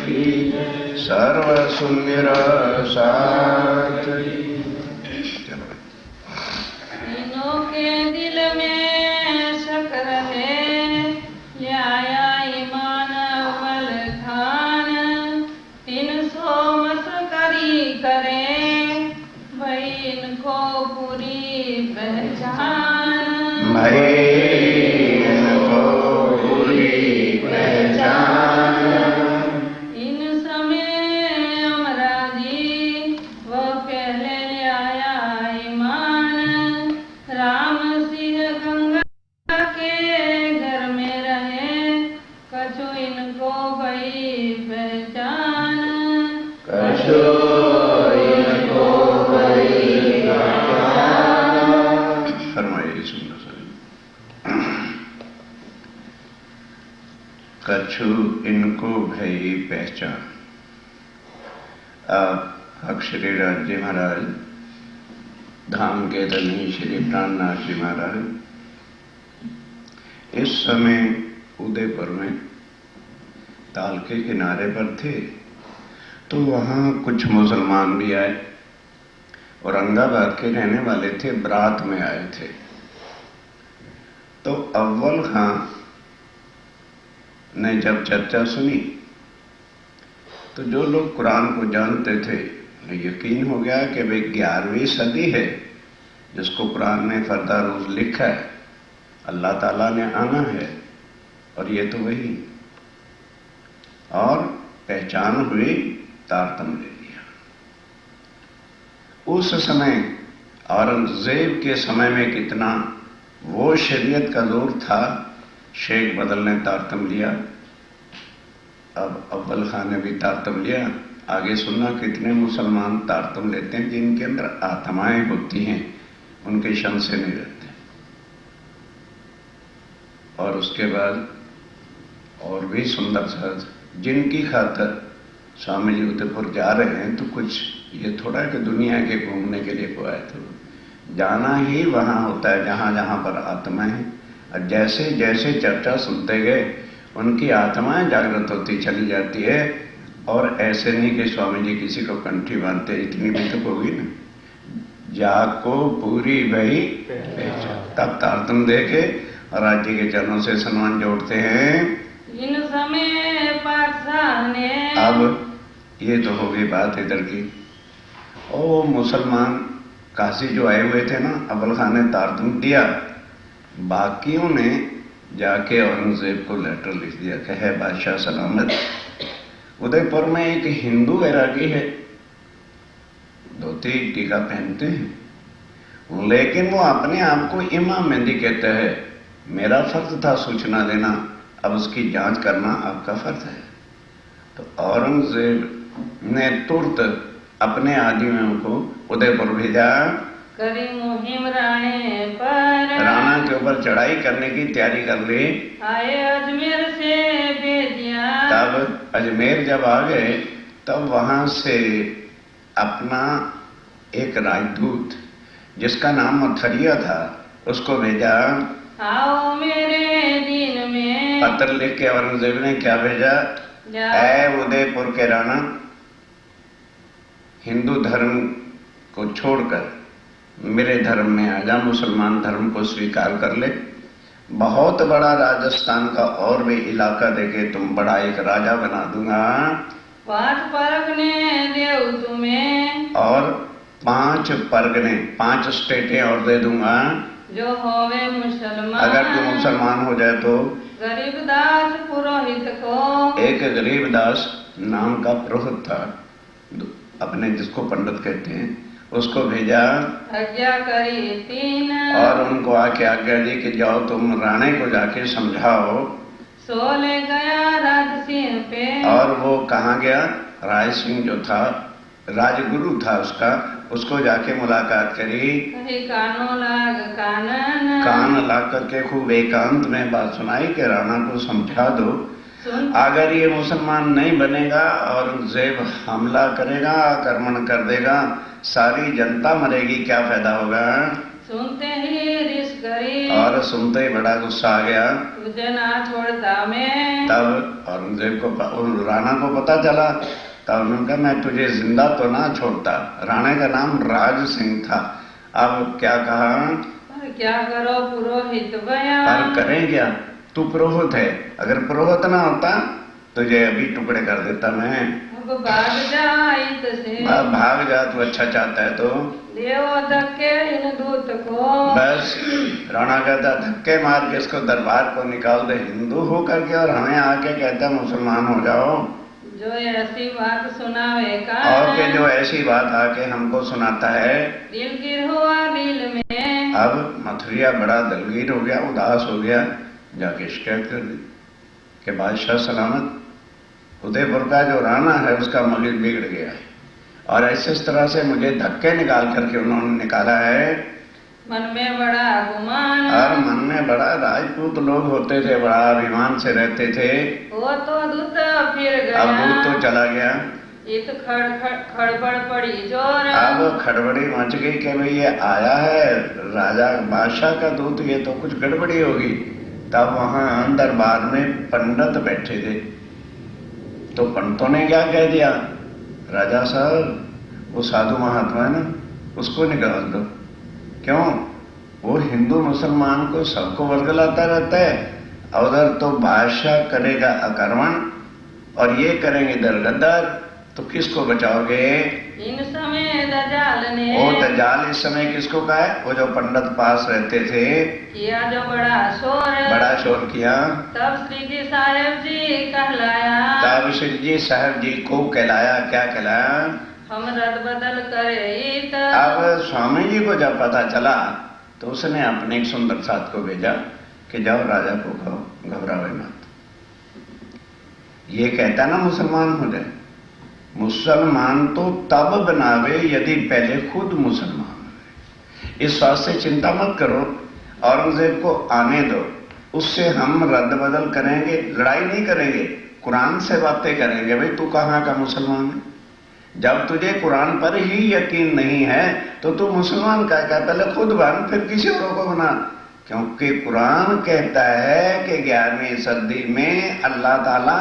की सर्व सुंदर साथ। तीनों के दिल में शक रहे, ल्याया ईमान अव्वल खान। 300 मस्करी करे, भाई इनको पूरी पहचान। भाई इनको पूरी पहचान। इन समय अमराजी वो पहले ल्याया ईमान। राम सिंह गंगा के घर में रहे, कछु इनको भई पहचान। कछु इनको भई पहचान। फरमाइए सुंदर सा। कछु इनको भई पहचान। अब श्री राज जी महाराज, धाम के धनी श्री प्राणनाथ जी महाराज इस समय उदयपुर में ताल के किनारे पर थे, तो वहां कुछ मुसलमान भी आए, औरंगाबाद के रहने वाले थे, बारात में आए थे। तो अव्वल खां ने जब चर्चा सुनी तो जो लोग कुरान को जानते थे, यकीन हो गया कि वे 11वीं सदी है जिसको कुरान ने फर्दा रोज लिखा है, अल्लाह ताला ने आना है और ये तो वही। और पहचान हुई, तारतम ले लिया। उस समय औरंगजेब के समय में कितना वो शरीयत का जोर था, शेख बदल ने तारतम लिया, अब अव्वल खान ने भी तारतम लिया। आगे सुनना कितने मुसलमान तारतम लेते हैं जिनके अंदर आत्माएं होती हैं, उनके शन से नहीं रहते। और उसके बाद और भी सुंदर सा, जिनकी खातर स्वामी जी उदयपुर जा रहे हैं, तो कुछ ये थोड़ा कि दुनिया के घूमने के लिए को आए, तो जाना ही वहां होता है जहां जहां पर आत्मा है। और जैसे जैसे चर्चा सुनते गए उनकी आत्माएं जागृत होती चली जाती है। और ऐसे नहीं कि स्वामी जी किसी को कंठी बांधते, इतनी भी तो होगी ना, जाको पूरी वही तब तारतम दे के और आज जी के चरणों से सम्मान जोड़ते हैं। इन समय पाठशाने, अब ये तो हो गई बात इधर की। ओ मुसलमान काशी जो आए हुए थे ना, अव्वल खान ने तारतम दिया, बाकियों ने जाके औरंगजेब को लेटर लिख दिया कि है बादशाह सलामत, उदयपुर में एक हिंदू वैरागी है, धोती टीका पहनते हैं, लेकिन वो अपने आप को इमाम मेहंदी कहते हैं। मेरा फर्ज था सूचना देना, अब उसकी जांच करना आपका फर्ज है। तो औरंगजेब ने तुरंत अपने आदमियों को उदयपुर भेजा, करी मुहिम राणे पर, राणा के ऊपर चढ़ाई करने की तैयारी कर ली। आए अजमेर से भेजिया, तब अजमेर जब आ गए तब वहां से अपना एक राजदूत जिसका नाम मथरिया था उसको भेजा। आओ मेरे दिन में, पत्र लिख के औरंगजेब ने क्या भेजा, ऐ उदयपुर के राणा, हिंदू धर्म को छोड़कर मेरे धर्म में आ जा, मुसलमान धर्म को स्वीकार कर ले। बहुत बड़ा राजस्थान का और भी इलाका देके तुम बड़ा एक राजा बना दूंगा। 5 परगने देव तुम्हें, और 5 परगने, 5 स्टेटें और दे दूंगा जो होवे मुसलमान। अगर तू मुसलमान हो जाए तो। गरीबदास पुरोहित को, एक गरीबदास नाम का पुरोहित था, अपने जिसको पंडित कहते हैं, उसको भेजा। आज्ञा करी 3, और उनको आके आज्ञा दी कि जाओ तुम राणे को जाके समझाओ। सो ले गया राज सिंह पे, और वो कहाँ गया, राज सिंह जो था राजगुरु था उसको जाके मुलाकात करी। कही कानो लाग कानन, कान ला करके खूब एकांत में बात सुनाई कि राणा को समझा दो, अगर ये मुसलमान नहीं बनेगा औरंगजेब हमला करेगा, आक्रमण कर देगा, सारी जनता मरेगी, क्या फायदा होगा। सुनते ही रिश्क करी, और सुनते ही बड़ा गुस्सा आ गया। तुझे ना छोड़ता मैं। तब औरंगजेब को राणा को पता चला, तब उन्होंने कहा मैं तुझे जिंदा तो ना छोड़ता। राणा का नाम राज सिंह था। अब क्या कहा, पर क्या करो पुरोहित बया, पर करें क्या, तू पुरोहित है, अगर पुरोहित ना होता तुझे अभी टुकड़े कर देता मैं। अब भाग जाइत से, अब भाग जा, तू अच्छा चाहता है तो। देव धक्के इन दूत को, बस राणा कहता धक्के मार के इसको दरबार को निकाल दे, हिंदू हो करके और हमें आके कहता मुसलमान हो जाओ। जो ऐसी बात सुनावे का, और के जो ऐसी बात आके हमको सुनाता है। दिल गिर हुआ दिल में। अब मथुरिया बड़ा दलगीर हो गया, उदास हो गया, जाके शिकायत कर दी कि बादशाह सलामत, उदयपुर का जो राणा है उसका मगज बिगड़ गया है और ऐसे इस तरह से मुझे धक्के निकाल करके उन्होंने निकाला है। मन में बड़ा गुमान, और मन में बड़ा, राजपूत लोग होते थे, बड़ा अभिमान से रहते थे। वो तो दूत फिर गया, अब दूत तो चला गया। इत खड़बड़ पड़ी जोर, अब खड़बड़ी मच गई कि भाई ये आया है राजा बादशाह का दूत, ये तो कुछ गड़बड़ी होगी। तब वहां दरबार में पंडित बैठे थे, तो पंडितों ने क्या कह दिया, राजा साहब वो साधु महात्मा है ना, उसको निकाल दो। क्यों, वो हिंदू मुसलमान को सबको वर्गलाता रहता है। उधर तो बादशाह करेगा आक्रमण और ये करेंगे दरगद्दार, तो किसको बचाओगे। इन समय दजाल ने, वो दजाल इस समय किसको कहा है, वो जो पंडित पास रहते थे, किया जो बड़ा शोर किया। तब श्री जी साहेब जी कहलाया, तब श्री जी साहब जी को कहलाया, क्या कहलाया, हम रद बदल करे। अब स्वामी जी को जब पता चला तो उसने अपने एक सुंदर साथ को भेजा कि जाओ राजा को कहो घबरावे मत। ये कहता ना मुसलमान हो जाए, मुसलमान तो तब बनावे यदि पहले खुद मुसलमान हो। इस बात से चिंता मत करो, औरंगजेब को आने दो, उससे हम रद्द बदल करेंगे, लड़ाई नहीं करेंगे, कुरान से बातें करेंगे। भाई तू कहाँ का मुसलमान है, जब तुझे कुरान पर ही यकीन नहीं है तो तू मुसलमान का पहले खुद बन, फिर किसी और को बना। क्योंकि कुरान कहता है कि 11वीं सदी में अल्लाह ताला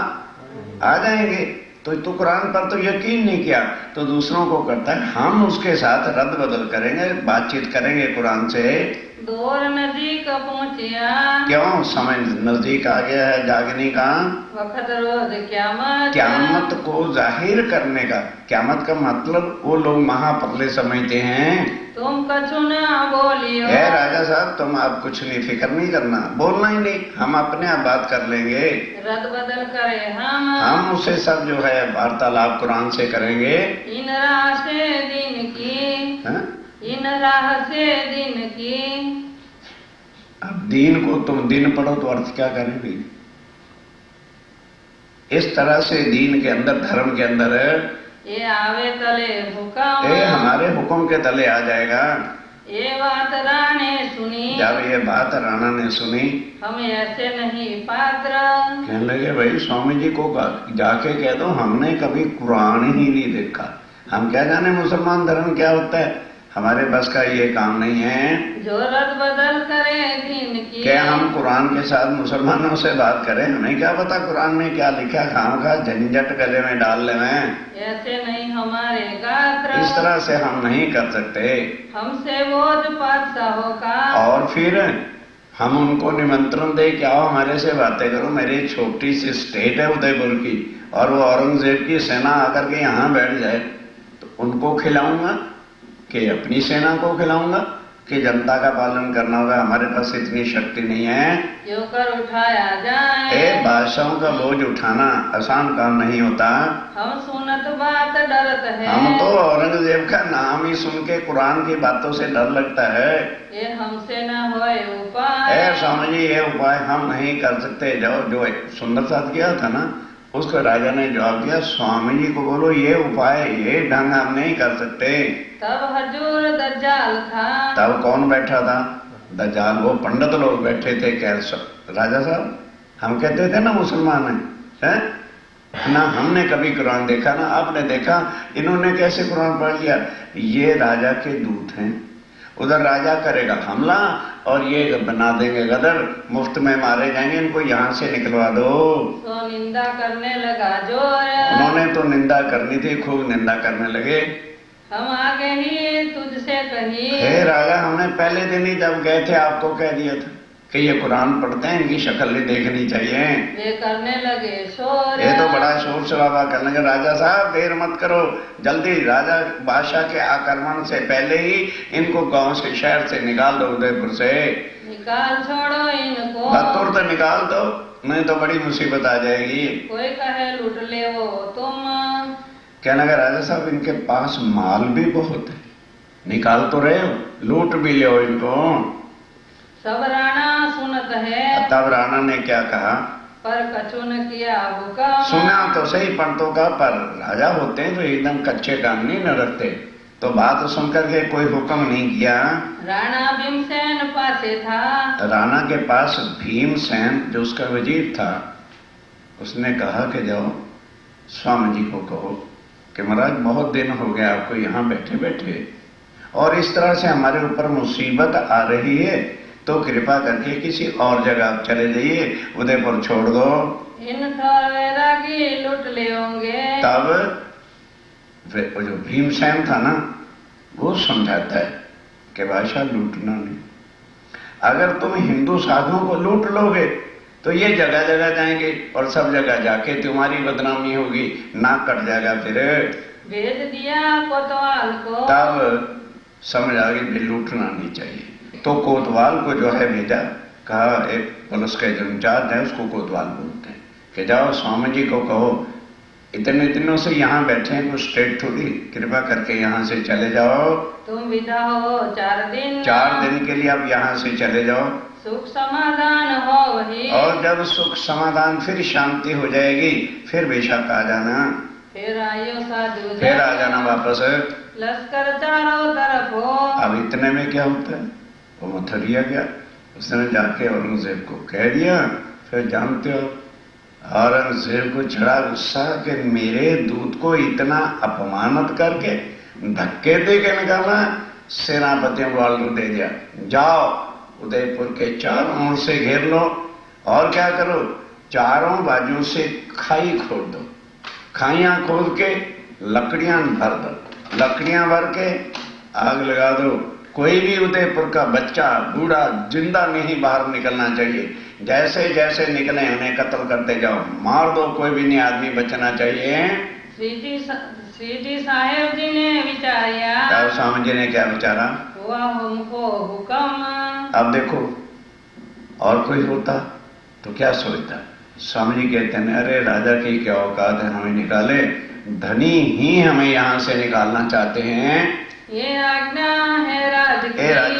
आ जाएंगे, तो तू कुरान पर तो यकीन नहीं किया तो दूसरों को करता है। हम उसके साथ रद्द बदल करेंगे, बातचीत करेंगे कुरान से। दौर नजदीक पहुंचिया, क्यों, समय नजदीक आ गया है जागने का, वक्त रोज क्यामत को जाहिर करने का। क्यामत का मतलब वो लोग महाप्रलय समझते हैं। तुम कछु ना बोलियो, राजा साहब तुम आप कुछ नहीं, फिक्र नहीं करना, बोलना ही नहीं, हम अपने आप बात कर लेंगे, रद्द बदल करे हम उससे सब जो है वार्तालाप कुरान से करेंगे। इन राह से दिन की, हा? इन राह से दिन की। अब दीन को तुम दिन पढ़ो तो अर्थ क्या करेंगे। इस तरह से दीन के अंदर, धर्म के अंदर ये आवे तले हुक्म, ये हमारे हुक्म के तले आ जाएगा। ये बात राणे सुनी, जब ये बात राणा ने सुनी, हम ऐसे नहीं पात्र। कहने लगे भाई स्वामी जी को जाके कह दो हमने कभी कुरान ही नहीं देखा, हम क्या जाने मुसलमान धर्म क्या होता है, हमारे बस का ये काम नहीं है। जो रद्द बदल करे दिन की, क्या हम कुरान के साथ मुसलमानों से बात करें, हमें क्या पता कुरान में क्या लिखा, खामखा झंझट गले में डाल ले। ऐसे नहीं हमारे गात्र, इस तरह से हम नहीं कर सकते। हमसे बोझ बादशाहों का, और फिर हम उनको निमंत्रण दे कि आओ हमारे से बातें करो। मेरी छोटी सी स्टेट है उदयपुर की, और वो औरंगजेब की सेना आकर के यहाँ बैठ जाए तो उनको खिलाऊंगा कि अपनी सेना को खिलाऊंगा कि जनता का पालन करना होगा, हमारे पास इतनी शक्ति नहीं है। क्यों कर उठाया जाए, बादशाहों का बोझ उठाना आसान काम नहीं होता। हम सुनत बात डरत है, हम तो औरंगजेब का नाम ही सुन के कुरान की बातों से डर लगता है। ये हमसे न होए उपाय, स्वामी जी ये उपाय हम नहीं कर सकते। जो सुंदर साथ किया था ना, उसको राजा ने जवाब दिया स्वामी जी को बोलो ये उपाय, ये ढंग हम नहीं कर सकते। तब हजूर दज्जाल था, तब कौन बैठा था, दज्जाल, वो पंडित लोग बैठे थे। कह राजा साहब हम कहते थे ना मुसलमान है? ना हमने कभी कुरान देखा ना आपने देखा, इन्होंने कैसे कुरान पढ़ लिया। ये राजा के दूत हैं, उधर राजा करेगा हमला और ये बना देंगे गदर, मुफ्त में मारे जाएंगे, इनको यहाँ से निकलवा दो। तो निंदा करने लगा जोर, उन्होंने तो निंदा करनी थी, खूब निंदा करने लगे। हम आगे ही तुझसे कही, हे राजा, हमने पहले दिन ही जब गए थे आपको कह दिया था कि ये कुरान पढ़ते हैं, इनकी शक्ल नहीं देखनी चाहिए। वे करने लगे शोर, ये तो बड़ा शोर शराबा करने लगे। राजा साहब देर मत करो, जल्दी राजा बादशाह के आक्रमण से पहले ही इनको गांव से, शहर से निकाल दो, उदयपुर से निकाल छोड़ो इनको, तुरंत निकाल दो, नहीं तो बड़ी मुसीबत आ जाएगी। कोई कहे लूट ले वो तुम, कहने लगा राजा साहब इनके पास माल भी बहुत है, निकाल तो रहे हो, लूट भी ले इनको। सब राणा सुनत है, तब राणा ने क्या कहा, पर कछु न किया हुक्म। सुना तो सही पंतों का, पर राजा होते हैं तो एकदम कच्चे काम नहीं न रखते, तो बात सुनकर के कोई हुक्म नहीं किया। राणा भीमसेन पासे था, राणा के पास भीमसेन जो उसका वजीर था, उसने कहा कि जाओ स्वामी जी को कहो कि महाराज बहुत दिन हो गया आपको यहाँ बैठे बैठे और इस तरह से हमारे ऊपर मुसीबत आ रही है, तो कृपा करके किसी और जगह आप चले जाइए, उदयपुर छोड़ दो। इन वैरागी लूट ले होंगे। तब वो जो भीमसेन था ना, वो समझाता है कि बादशाह लूटना नहीं, अगर तुम हिंदू साधुओं को लूट लोगे तो ये जगह जगह जाएंगे और सब जगह जाके तुम्हारी बदनामी होगी, नाक कट जाएगा। फिर भेज दिया कोतवाल को, तब समझ आ गई लूटना नहीं चाहिए, तो कोतवाल को जो है भेजा, कहा एक पुलिस के जो इंचार्ज है उसको कोतवाल बोलते हैं कि जाओ स्वामी जी को कहो इतने दिनों से यहाँ बैठे हैं, कुछ स्टेट थोड़ी, कृपा करके यहाँ से चले जाओ। तुम विदा हो 4 दिन, 4 दिन के लिए अब यहाँ से चले जाओ, सुख समाधान हो वही, और जब सुख समाधान फिर शांति हो जाएगी फिर बेशक आ जाना, फिर आयो साधु फिर आ जाना वापस। लश्कर चारों तरफ हो। अब इतने में क्या होता है, वो मथुरिया गया, उसने जाके औरंगजेब को कह दिया। फिर जानते हो औरंगजेब को चढ़ा गुस्सा कि मेरे दूत को इतना अपमानित करके धक्के दे के निकाला, सेनापतियों को ऑर्डर दे दिया, जाओ उदयपुर के चारों ओर से घेर लो और क्या करो, चारों बाजुओं से खाई खोद दो, खाइयां खोद के लकड़ियां भर दो, लकड़ियां भर के आग लगा दो, कोई भी उदयपुर का बच्चा बूढ़ा जिंदा नहीं बाहर निकलना चाहिए, जैसे जैसे निकले उन्हें कत्ल करते जाओ, मार दो, कोई भी नहीं आदमी बचना चाहिए। श्री साहेब जी ने विचारिया, स्वामी जी ने क्या विचारा, हुआ हमको हुक्म। अब देखो और कोई होता तो क्या सोचता, स्वामी जी कहते हैं अरे राजा की क्या औकात है हमें निकाले, धनी ही हमें यहाँ से निकालना चाहते हैं, ये आज्ञा है राज्य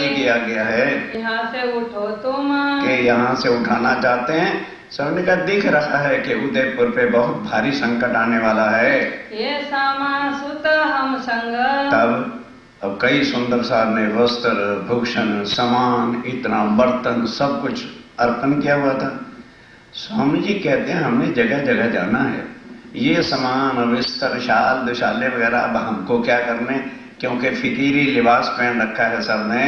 की आज्ञा है, यहाँ से उठो तुम, कि यहाँ से उठाना चाहते हैं। स्वामी का दिख रहा है कि उदयपुर पे बहुत भारी संकट आने वाला है, ये सामा सुत हम संग। तब अब कई सुंदर साहब ने वस्त्र भूषण सामान इतना बर्तन सब कुछ अर्पण किया हुआ था। स्वामी जी कहते हैं हमने जगह जगह जाना है, ये सामान बिस्तर शाल दुशाले वगैरह अब हमको क्या करने, क्योंकि फिकीरी लिबास पहन रखा है सबने,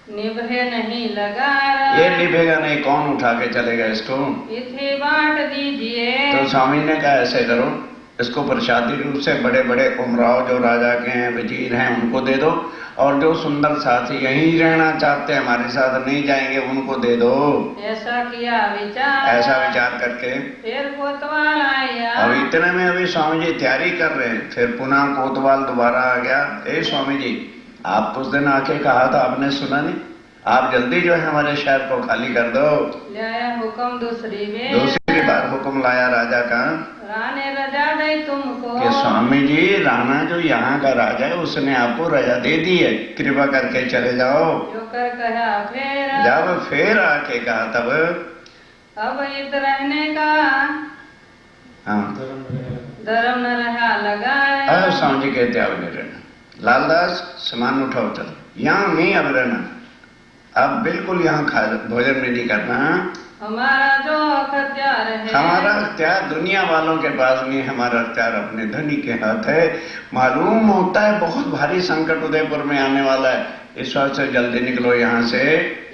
निभे नहीं लगा, ये निभेगा नहीं, कौन उठा के चलेगा इसको, इथे बांट दीजिए। तो स्वामी ने कहा ऐसे करो, इसको प्रसादी रूप से बड़े बड़े उमराव जो राजा के हैं वजीर हैं उनको दे दो, और जो सुंदर साथी यहीं रहना चाहते हैं हमारे साथ नहीं जाएंगे उनको दे दो। ऐसा किया विचार, ऐसा विचार करके फिर कोतवाल आया। अब इतने में अभी स्वामी जी तैयारी कर रहे हैं, फिर पुनः कोतवाल दोबारा आ गया, ए स्वामी जी आप उस दिन आके कहा था आपने सुना नहीं, आप जल्दी जो है हमारे शहर को खाली कर दो। लाया हुक्म दूसरी बार हुक्म लाया राजा का, राने रजा दे तुमको, कि स्वामी जी राणा जो यहाँ का राजा है उसने आपको रजा दे दी है, कृपा करके चले जाओ। जो कर कहा फिर, जब फिर आके कहा तब अब इत रहने का हाँ धर्म न रहा लगाए। अब स्वामी जी कहते अब नहीं रहना, लालदास सामान उठाओ चलो, यहाँ नहीं अब रहना, अब बिल्कुल यहाँ खा भोजन में नहीं करना, हमारा जो अख्तियार है, हमारा अख्तियार दुनिया वालों के पास नहीं, हमारा अख्तियार अपने धनी के हाथ है। मालूम होता है बहुत भारी संकट उदयपुर में आने वाला है, इस वक्त से जल्दी निकलो यहाँ से,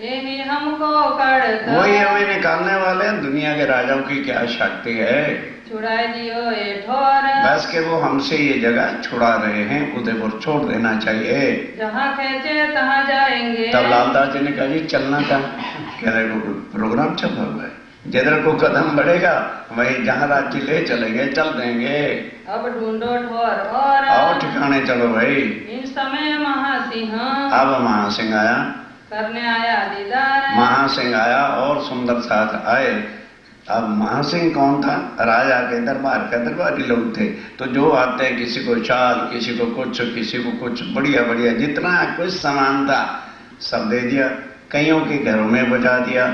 यही हमको काढ़ता। वही हमें निकालने वाले हैं। दुनिया के राजाओं की क्या शक्ति है, छुड़ाए दियो ये ठोर। बस के वो हमसे ये जगह छुड़ा रहे हैं, उदयपुर छोड़ देना चाहिए। जहाँ खेचे तहाँ जाएंगे। तब लालदास जी ने कहा जी चलना था, कह रहे प्रोग्राम चल रहा है, जिधर को कदम बढ़ेगा वही जहाँ राज्य ले चलेंगे, चल देंगे। अब ढूंढो ठोर और ठिकाने चलो भाई। इन समय महासिंह अब महासिंह आया, करने आया दीदार। महासिंह आया और सुंदर साथ आए। अब महासिंह कौन था? राजा के दरबार का दरबारी लोग थे, तो जो आते हैं किसी को शाल, किसी को कुछ, किसी को कुछ, बढ़िया बढ़िया जितना कुछ सामान था सब दे दिया, कईयों के घरों में बजा दिया।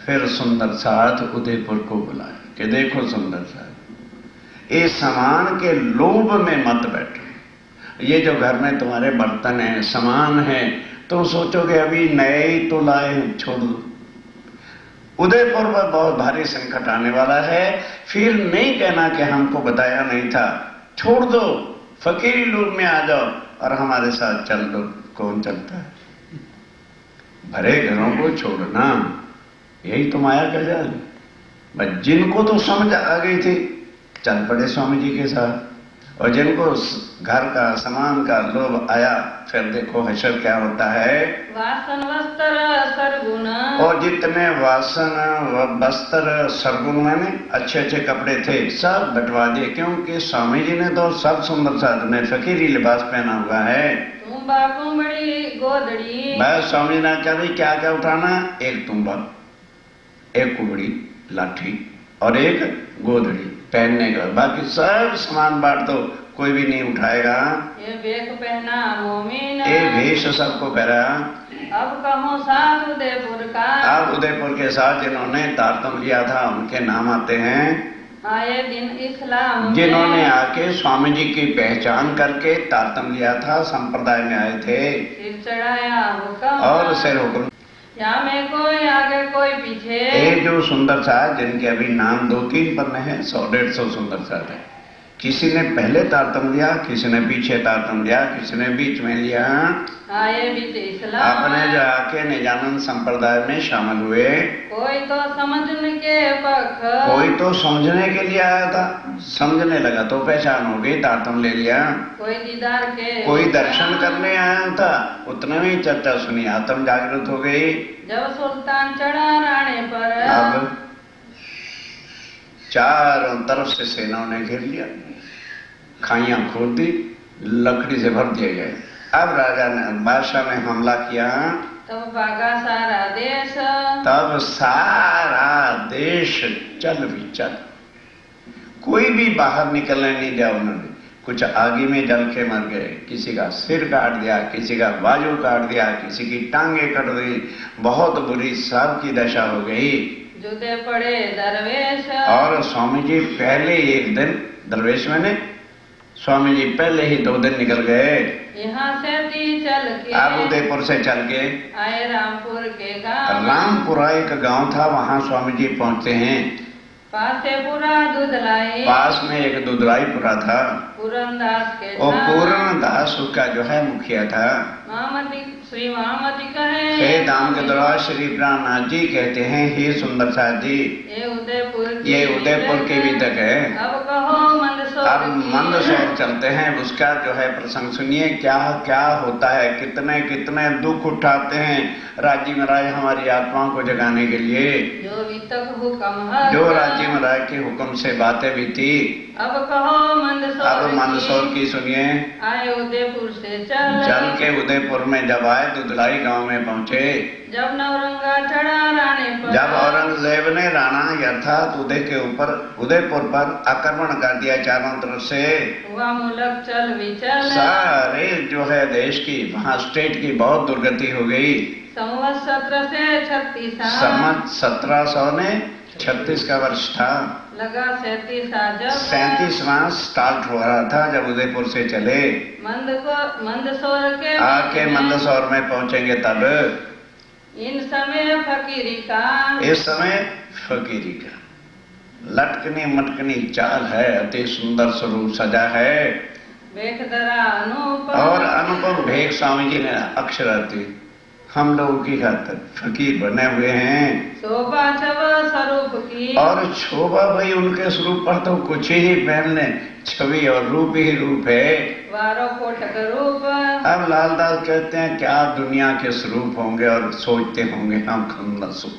फिर सुंदर साथ उदयपुर को बुलाया कि देखो सुंदर साथ, इस सामान के लोभ में मत बैठो। ये जो घर में तुम्हारे बर्तन है, सामान है, तो सोचोगे अभी नए ही तो लाए हैं, छोड़ दो। उदयपुर पर बहुत भारी संकट आने वाला है, फिर नहीं कहना कि हमको बताया नहीं था। छोड़ दो, फकीरी लोग में आ जाओ और हमारे साथ चल दो। कौन चलता है? भरे घरों को छोड़ना, यही तो माया का जाल। बस जिनको तो समझ आ गई थी चल पड़े स्वामी जी के साथ, और जिनको घर का सामान का लोभ आया फिर देखो हशर क्या होता है। वासन वस्त्र सरगुण, और जितने वासन वस्त्र सरगुण मैंने अच्छे अच्छे कपड़े थे सब बंटवा दिए, क्योंकि स्वामी जी ने तो सब सुंदर साथ में फकीरी लिबास पहना हुआ है। तुम्बा कुंबड़ी गोदड़ी, बस स्वामी जी ने कहा भाई क्या क्या उठाना? एक तुम्बा, एक कुबड़ी लाठी और एक गोदड़ी पहनने का, बाकी सब सामान बांट दो, कोई भी नहीं उठाएगा। ये वेक पहना मोमिन, ये भेष सबको पहरा। अब कहो साथ उदयपुर का, अब उदयपुर के साथ जिन्होंने तारतम लिया था उनके नाम आते हैं। आए दिन इस्लाम, जिन्होंने आके स्वामी जी की पहचान करके तारतम लिया था, संप्रदाय में आए थे, सिर चढ़ाया हुक्म और सिर हुक्म। या में कोई आगे कोई पीछे। ये जो सुंदर साथ जिनके अभी नाम 2-3 पन्ने हैं, 100-150 सुंदर साथ है। किसी ने पहले तारतम लिया, किसी ने पीछे तारतम लिया, किसी ने बीच में लिया। आए बीच इस्लाम, आपने जो आके निजानंद संप्रदाय में शामिल हुए। कोई तो समझने के पख, कोई तो समझने के लिए आया था, समझने लगा तो पहचान हो गई, तारतम ले लिया। कोई दीदार के, कोई दर्शन करने आया था, उतने में चर्चा सुनी, आत्म जागृत हो गई। जब सुल्तान चढ़ा राणे पर, अब चारों तरफ से सेनाओं ने घेर लिया, खाइयां खोद दी, लकड़ी से भर दिए गए। अब राजा ने, बादशाह ने हमला किया, तब भागा सारा देश, तब सारा देश चल भी चल, कोई भी बाहर निकलने नहीं दिया उन्होंने। कुछ आगे में जल के मर गए, किसी का सिर काट दिया, किसी का बाजू काट दिया, किसी की टांगे कट गई, बहुत बुरी सबकी दशा हो गई। जुदे पड़े दरवेश, और स्वामी जी पहले एक दिन, दरवेश मैंने स्वामी जी पहले ही 2 दिन निकल गए। यहाँ से ती चल के, अब उदयपुर से चल के आए रामपुर के गांव, रामपुरा एक गांव था, वहां स्वामी जी पहुंचते हैं। पासे पूरा दूध लाई, पास में एक दुधराईपुरा था, पूरनदास के और ठाम, पूर्णदास उसका जो है मुखिया था। मामती श्री मामती कहे, हे दाम के द्वारा श्री प्राणनाथ जी कहते हैं, हे सुंदर साथ जी, ये उदयपुर के भी तक है। अब कहो मंदसौर, अब मंदसौर चलते हैं, उसका जो है प्रसंग सुनिए, क्या क्या होता है, कितने कितने दुख उठाते हैं राज्य महाराज हमारी आत्माओं को जगाने के लिए। जो भी तक हुक्म है, जो राज्य महाराज के हुक्म से बातें भी थी। अब कहो मंदसौर, अब मंदसौर की सुनिए। आए उदयपुर से चल के उदयपुर में जब आए, दुधलाई गांव में पहुंचे। जब नौरंगा चढ़ा राणे पर, जब औरंगजेब ने राणा अर्थात उदयपुर पर आक्रमण कर दिया चारों तरफ से, हुआ मुलक चल विचल, सारे जो है देश की, वहाँ स्टेट की बहुत दुर्गति हो गई। संवत 1736, संवत 1736 का वर्ष था। लगा 37वां स्टार्ट हो रहा था जब उदयपुर से चले। मंदसौर के आके मंदसौर में पहुंचेंगे तब। इन समय फकीरी का, इस समय फकीरी का लटकनी मटकनी चाल है, अति सुंदर स्वरूप सजा है। वेख धरा अनुपम। और अनुपम भेख स्वामी जी ने अक्षरार्थी हम लोगों की खातिर फकीर बने हुए हैं। शोभा छव स्वरूप की। और शोभा भाई उनके स्वरूप पर तो कुछ ही पहन ले, छवि और रूप ही रूप है। वारो कोटक रूप। अब लालदास कहते हैं क्या दुनिया के स्वरूप होंगे और सोचते होंगे हम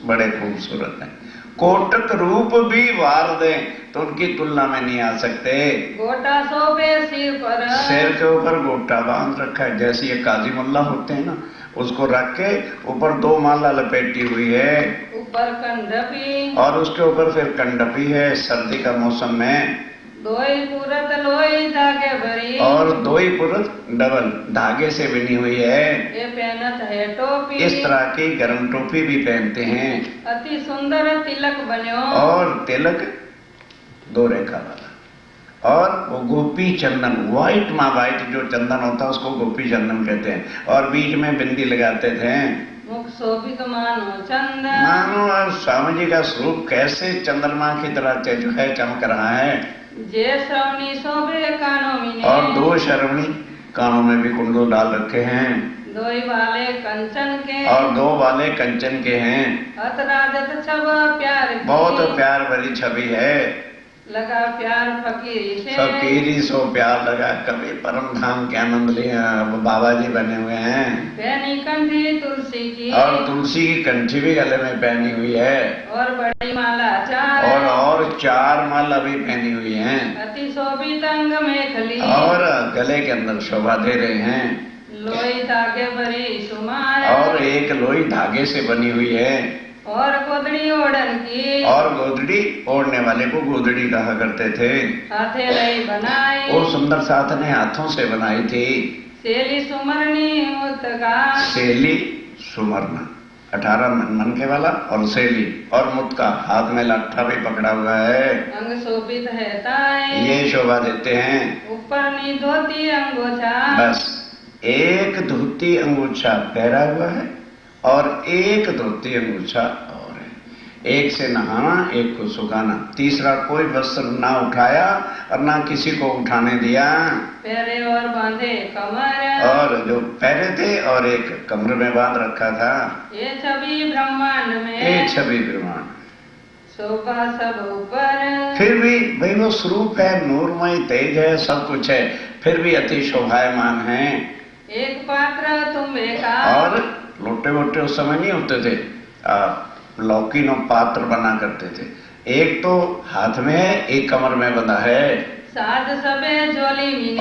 बड़े खूबसूरत हैं। कोटक रूप भी वार दें तो उनकी तुलना में नहीं आ सकते। गोटा शोभे सिर पर। सिर के ऊपर गोटा बांध रखा है, जैसे ये काजी मुल्ला होते हैं ना, उसको रख के ऊपर 2 माला लपेटी हुई है, ऊपर कंडपी। और उसके ऊपर फिर कंडपी है सर्दी का मौसम में। दोई पुरत लोई धागे भरी। और 2 ही पुरत डबल धागे से बनी हुई है। ये पहनत है टोपी। इस तरह की गर्म टोपी भी पहनते हैं। अति सुंदर तिलक बन्यो। और तिलक 2 रेखा वाला। और वो गोपी चंदन, व्हाइट जो चंदन होता है उसको गोपी चंदन कहते हैं। और बीच में बिंदी लगाते थे। मुख शोभित मानो चंदन। मानो और स्वामी जी का स्वरूप कैसे चंद्रमा की तरह जो है चमक रहा है। जे श्रवणी शोभे कानों में। और 2 श्रवणी कानों में भी कुंडल डाल रखे हैं। दोई वाले कंचन के। और 2 वाले कंचन के हैं। अत राजत छब प्यार की। बहुत प्यार भरी छवि है। लगा प्यार फकीरी से। फकीरी सो प्यार लगा, कभी परम धाम के आनंद लिया। बाबा जी बने हुए हैं। पहनी कंठी तुलसी की। और तुलसी की कंठी भी गले में पहनी हुई है। और बड़ी माला 4। और 4 माला भी पहनी हुई हैं। अति शोभित अंग मेखली। और गले के अंदर शोभा दे रहे हैं। लोई धागे भरी सुमार। और एक लोई धागे से बनी हुई है। और गोदड़ी ओढ़न की। और गोदड़ी ओढ़ने वाले को गोदड़ी कहा करते थे। हाथे लई बनाई। वो सुंदर साथ ने हाथों से बनाई थी। सेली सुमरनी मुतका। सेली सुमरना 18 मन के वाला, और सेली और मुतका हाथ में लट्ठा भी पकड़ा हुआ है। अंग शोभित है ताई। ये शोभा देते हैं। ऊपर नी धोती अंगोछा। बस एक धोती अंगूछा पहरा हुआ है और एक धोती अंगूछा और है। एक से नहाना, एक को सुखाना, तीसरा कोई वस्त्र ना उठाया और ना किसी को उठाने दिया। पहरे और बांधे कमर। और जो पहरे थे और एक कमर में बांध रखा था। ये छवि ब्रह्मांड में। ये छवि ब्रह्मांड। शोभा सब ऊपर। फिर भी भाई वो स्वरूप है, नूरमय तेज है, सब कुछ है, फिर भी अति शोभायमान है। एक पात्र तुम एका। और लोटे वोटे उस समय नहीं होते थे, लौकी नो पात्र बना करते थे। एक तो हाथ में है, एक कमर में बंधा है। साज सबे झोली मीने।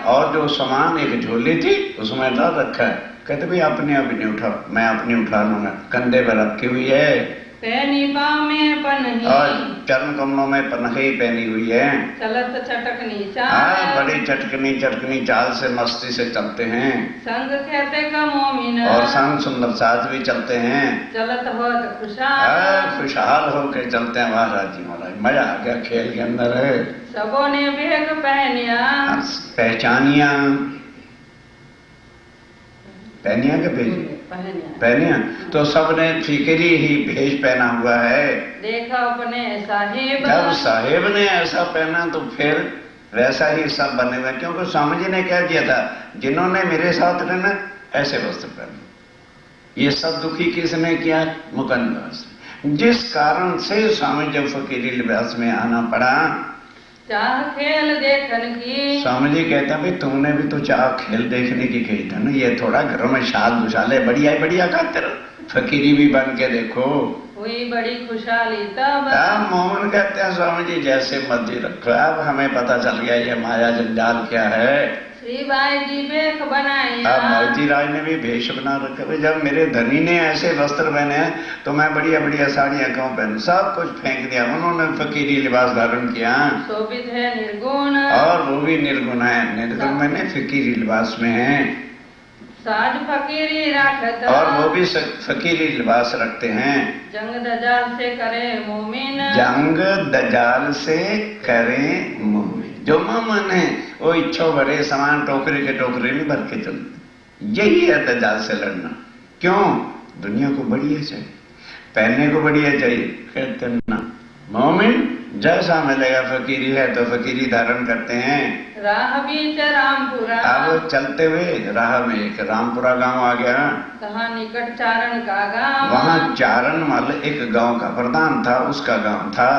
और जो सामान एक झोली थी उसमें डाल रखा है। कहते भाई अपने आप नहीं उठा, मैं अपनी उठा लूंगा। कंधे पर रखी हुई है। पहनी पाँव में पन्ही। और चरण कमलों में पन्ही पहनी हुई है। चलत चटकनी चाल। बड़ी चटकनी चाल से मस्ती से चलते हैं। संग कहते का मोमिन। और संग सुंदर साथ भी चलते हैं। चलत होत खुशहाल। खुशहाल होकर चलते हैं। महाराज जी महाराज मजा आ गया खेल के अंदर है। सबों ने भेग पहनिया। पहचानिया पहनिया के भेज पहनिया तो सबने फिक्री ही भेष पहना हुआ है। देखा अपने साहिब। जब साहेब ने ऐसा पहना तो फिर वैसा ही सब बने हुए, क्योंकि स्वामी जी ने क्या किया था, जिन्होंने मेरे साथ रहना ऐसे वस्त्र पहने। ये सब दुखी किसने किया? मुकंदर। जिस कारण से स्वामी जब फकीरी लिबास में आना पड़ा। चाह खेल देखन की। स्वामी जी कहते हैं भाई तुमने भी तो चाह खेल देखने की कही था ना, ये थोड़ा घरों में शाल दुशाले बढ़िया खाते रहो, फकीरी भी बन के देखो। हुई बड़ी खुशहाली तब। मोहन कहते हैं स्वामी जी जैसे मर्जी रखो, अब हमें पता चल गया ये माया जंजाल क्या है। श्री भाई जी भेष बनाई। अब मोती राज ने भी भेष बना रखे। जब मेरे धनी ने ऐसे वस्त्र पहने हैं तो मैं बढ़िया साड़ियां क्यों पहनूं? सब कुछ फेंक दिया। उन्होंने फकीरी लिबास धारण किया। शोभित है निर्गुण। और वो भी निर्गुण है। निर्गुण मैंने फकीरी लिबास में है। साज फकीरी राखत। और वो भी फकीरी लिबास रखते हैं। जंग दजाल से करे मोमिन। जंग दजाल से करे मोमिन। जो मोमिन है वो इच्छो भरे समान टोकरे के टोकरे नहीं भर के चलते। यही है दजाल से लड़ना। क्यों? दुनिया को बढ़िया चाहिए, पहनने को बढ़िया चाहिए। कहते ना मोमिन जैसा मिलेगा, फकीरी है तो फकीरी धारण करते हैं। राह बीच रामपुरा, अब चलते हुए राह में एक रामपुरा गांव आ गया। कहाँ निकट चारण का गाँव, वहाँ चारण मल एक गांव का प्रधान था, उसका गांव था।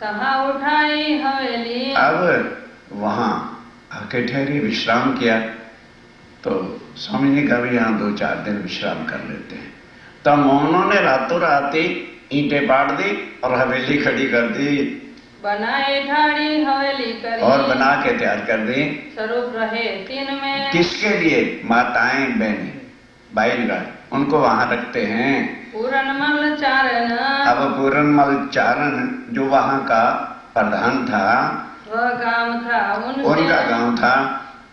कहाँ उठाई हवेली, अब वहाँ आके ठहरे, विश्राम किया। तो स्वामी जी का भी यहाँ 2-4 दिन विश्राम कर लेते हैं। तब उन्होंने रातों रात ही ईंटें पाट दी और हवेली खड़ी कर दी बनाए ठाड़ी हवेली करी, और बना के तैयार कर दी। स्वरूप रहे 3 में, किसके लिए? माताएं बहनें बैलगाय उनको वहां रखते हैं। पूरनमल चारण, अब पूरनमल चारण जो वहां का प्रधान था, वह गांव था उनका गांव था।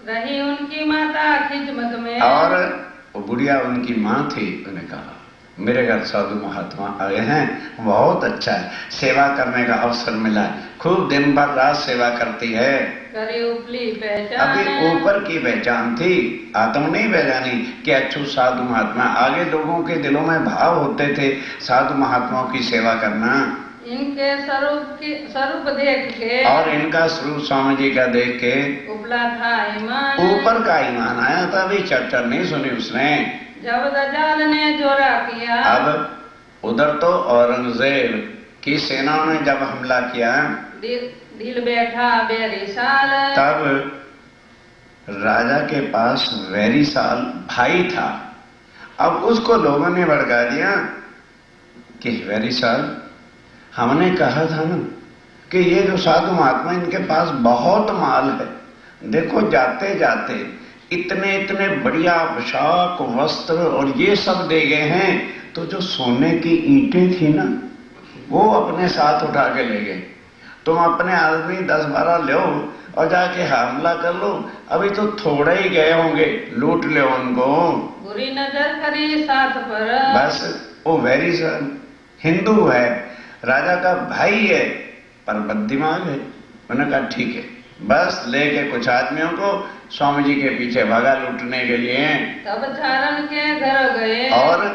रही उनकी माता खिदमत में, और वो बुढ़िया उनकी माँ थी। उन्हें कहा मेरे घर साधु महात्मा आए हैं, बहुत अच्छा है, सेवा करने का अवसर मिला है। खूब दिन भर रात सेवा करती है। करी उपली पहचान, अभी ऊपर की पहचान थी, आत्म नहीं पहचानी कि अच्छू साधु महात्मा। आगे लोगों के दिलों में भाव होते थे साधु महात्माओं की सेवा करना। इनके स्वरूप देख के, और इनका स्वरूप स्वामी जी का देख के उपला था ईमान, ऊपर का ईमान आया था। अभी चर्चा नहीं सुनी उसने। जब दजाल ने जोरा किया, अब उधर तो औरंगजेब की सेना ने जब हमला किया, दिल बैठा बेरिसाल, तब राजा के पास वेरिसाल भाई था। अब उसको लोगों ने भड़का दिया कि वेरिसाल, हमने कहा था ना कि ये जो साधु महात्मा इनके पास बहुत माल है, देखो जाते जाते इतने इतने बढ़िया पोशाक वस्त्र और ये सब दे गए हैं, तो जो सोने की ईंटें थी ना वो अपने साथ उठा के ले गए। तुम अपने आदमी 10-12 लो और जाके हमला कर लो। अभी तो थोड़े ही गए होंगे, लूट ले उनको। बुरी नजर करी साथ पर, बस वो वेरी हिंदू है, राजा का भाई है, पर बददिमाग है। उन्होंने कहा ठीक है, बस लेके कुछ आदमियों को स्वामी जी के पीछे भागा लूटने के लिए। तब चारण के घर गए, और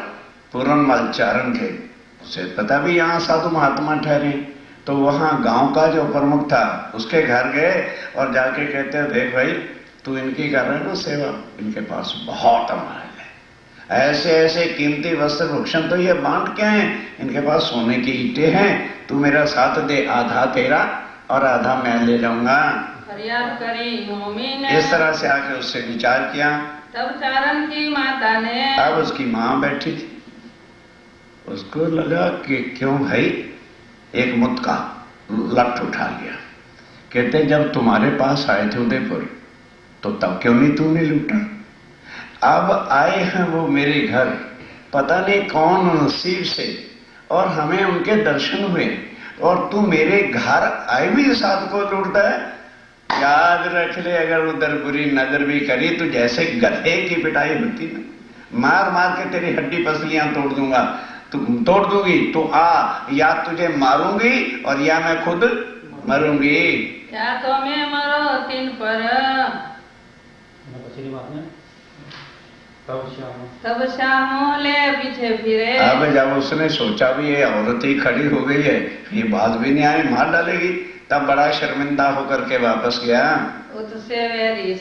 पूरनमल चारण के उसे पता भी यहाँ साधु महात्मा ठहरे, तो वहां गांव का जो प्रमुख था उसके घर गए और जाके कहते हैं देख भाई, तू इनकी कर रहे ना सेवा, इनके पास बहुत माल है, ऐसे ऐसे कीमती वस्त्र भूषण तो ये बांट के हैं, इनके पास सोने की ईंटें हैं, तू मेरा साथ दे, आधा तेरा और आधा मैं ले जाऊंगा। फरियाद करी मोमिन, इस तरह से आके उससे विचार किया। तब चारण की माता ने, अब उसकी माँ बैठी थी, उसको लगा कि क्यों भाई, एक मुत्का लठ उठा लिया। कहते जब तुम्हारे पास आए थे उदयपुर तो तब क्यों नहीं तूने लूटा? अब आए हैं वो मेरे घर, पता नहीं कौन नसीब से, और हमें उनके दर्शन हुए, और तू मेरे घर आए भी साथ को लूटता है। याद रख ले, अगर उधर बुरी नजर भी करी तो जैसे गधे की पिटाई होती ना, मार मार के तेरी हड्डी पसलियां तोड़ दूंगा, तोड़ दूंगी। तो आ, या तुझे मारूंगी और या मैं खुद मरूंगी। या तो मैं मरो 3 पर, तब श्यामो ले पीछे फिरे। अब जब उसने सोचा भी ये औरत ही खड़ी हो गई है, ये बात भी नहीं आई, मार डालेगी, तब बड़ा शर्मिंदा होकर के वापस गया। उससे वेरी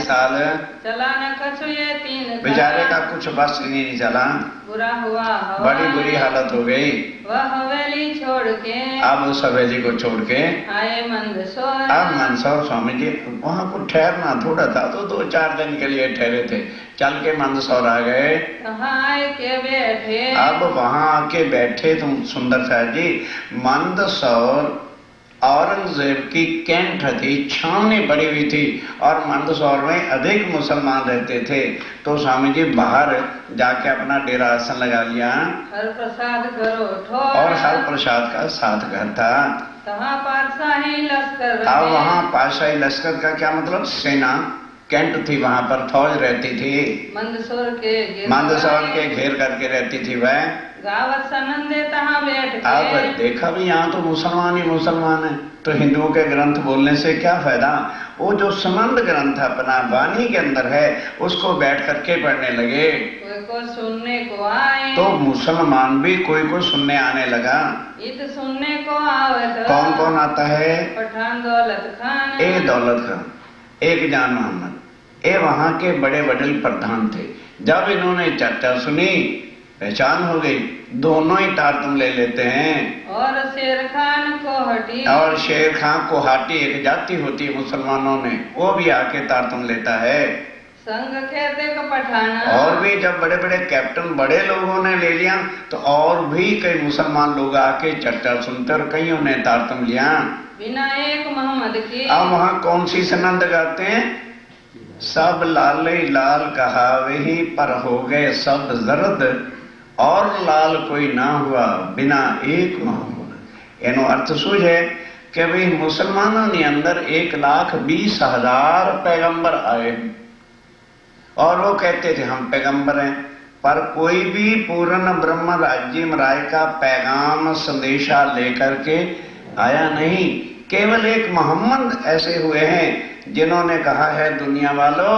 साल चला न कछु ये 3 बेचारे का कुछ बस नहीं चला, बुरा हुआ बड़ी बुरी हालत हो गई। वह हवेली छोड़ के, अब उस हवेली को छोड़ के आए मंदसौर। अब मंदसौर स्वामी जी वहां को ठहरना थोड़ा था, तो 2-4 दिन के लिए ठहरे थे, चल के मंदसौर आ गए। वहाँ आए के बैठे, अब वहां आके बैठे तुम सुंदर साहब जी। मंदसौर औरंगजेब की कैंट थी, छावनी पड़ी हुई थी, और मंदसौर में अधिक मुसलमान रहते थे। तो स्वामी जी बाहर जाके अपना डेरा आसन लगा लिया, हर प्रसाद करो ठोर, और हर प्रसाद का साथ घर था। तहाँ पातशाही लश्कर अब वहां पातशाही लश्कर का क्या मतलब? सेना कैंट थी, वहां पर फौज रहती थी, मंदसौर के घेर करके रहती थी वह। गावत सनंदे तहाँ बैठ के। अब देखा भी यहाँ तो मुसलमान ही मुसलमान है, तो हिंदुओं के ग्रंथ बोलने से क्या फायदा। वो जो सुनंद ग्रंथ अपना वाणी के अंदर है उसको बैठ करके पढ़ने लगे, कोई को सुनने को आए, तो मुसलमान भी कोई को सुनने आने लगा। इत सुनने को आवत। कौन कौन आता है? पठान दौलत खान, ए दौलत खान, एक जान मोहम्मद, ये वहां के बड़े वडील प्रधान थे। जब इन्होंने चर्चा सुनी, पहचान हो गई, दोनों ही तारतम ले लेते हैं। और शेर खान को हटी, और शेर खान को हाटी एक जाति होती है मुसलमानों में, वो भी आके तारतम लेता है। संग कहते को पठाना। और भी जब बड़े बड़े कैप्टन बड़े लोगों ने ले लिया, तो और भी कई मुसलमान लोग आके चर्चा सुनते और कईयों ने तारतम लिया बिना एक मोहम्मद की। अब वहां कौन सी सनंद गाते हैं? सब लाले लाल कहा वही पर हो गए सब जरद, और लाल कोई ना हुआ बिना एक मोहम्मद। एनो अर्थ सूझे कि भाई मुसलमानों ने अंदर 1,20,000 पैगंबर आए और वो कहते थे हम पैगंबर हैं, पर कोई भी पूर्ण ब्रह्म राज्य राय का पैगाम संदेशा लेकर के आया नहीं। केवल एक मोहम्मद ऐसे हुए हैं जिन्होंने कहा है दुनिया वालों,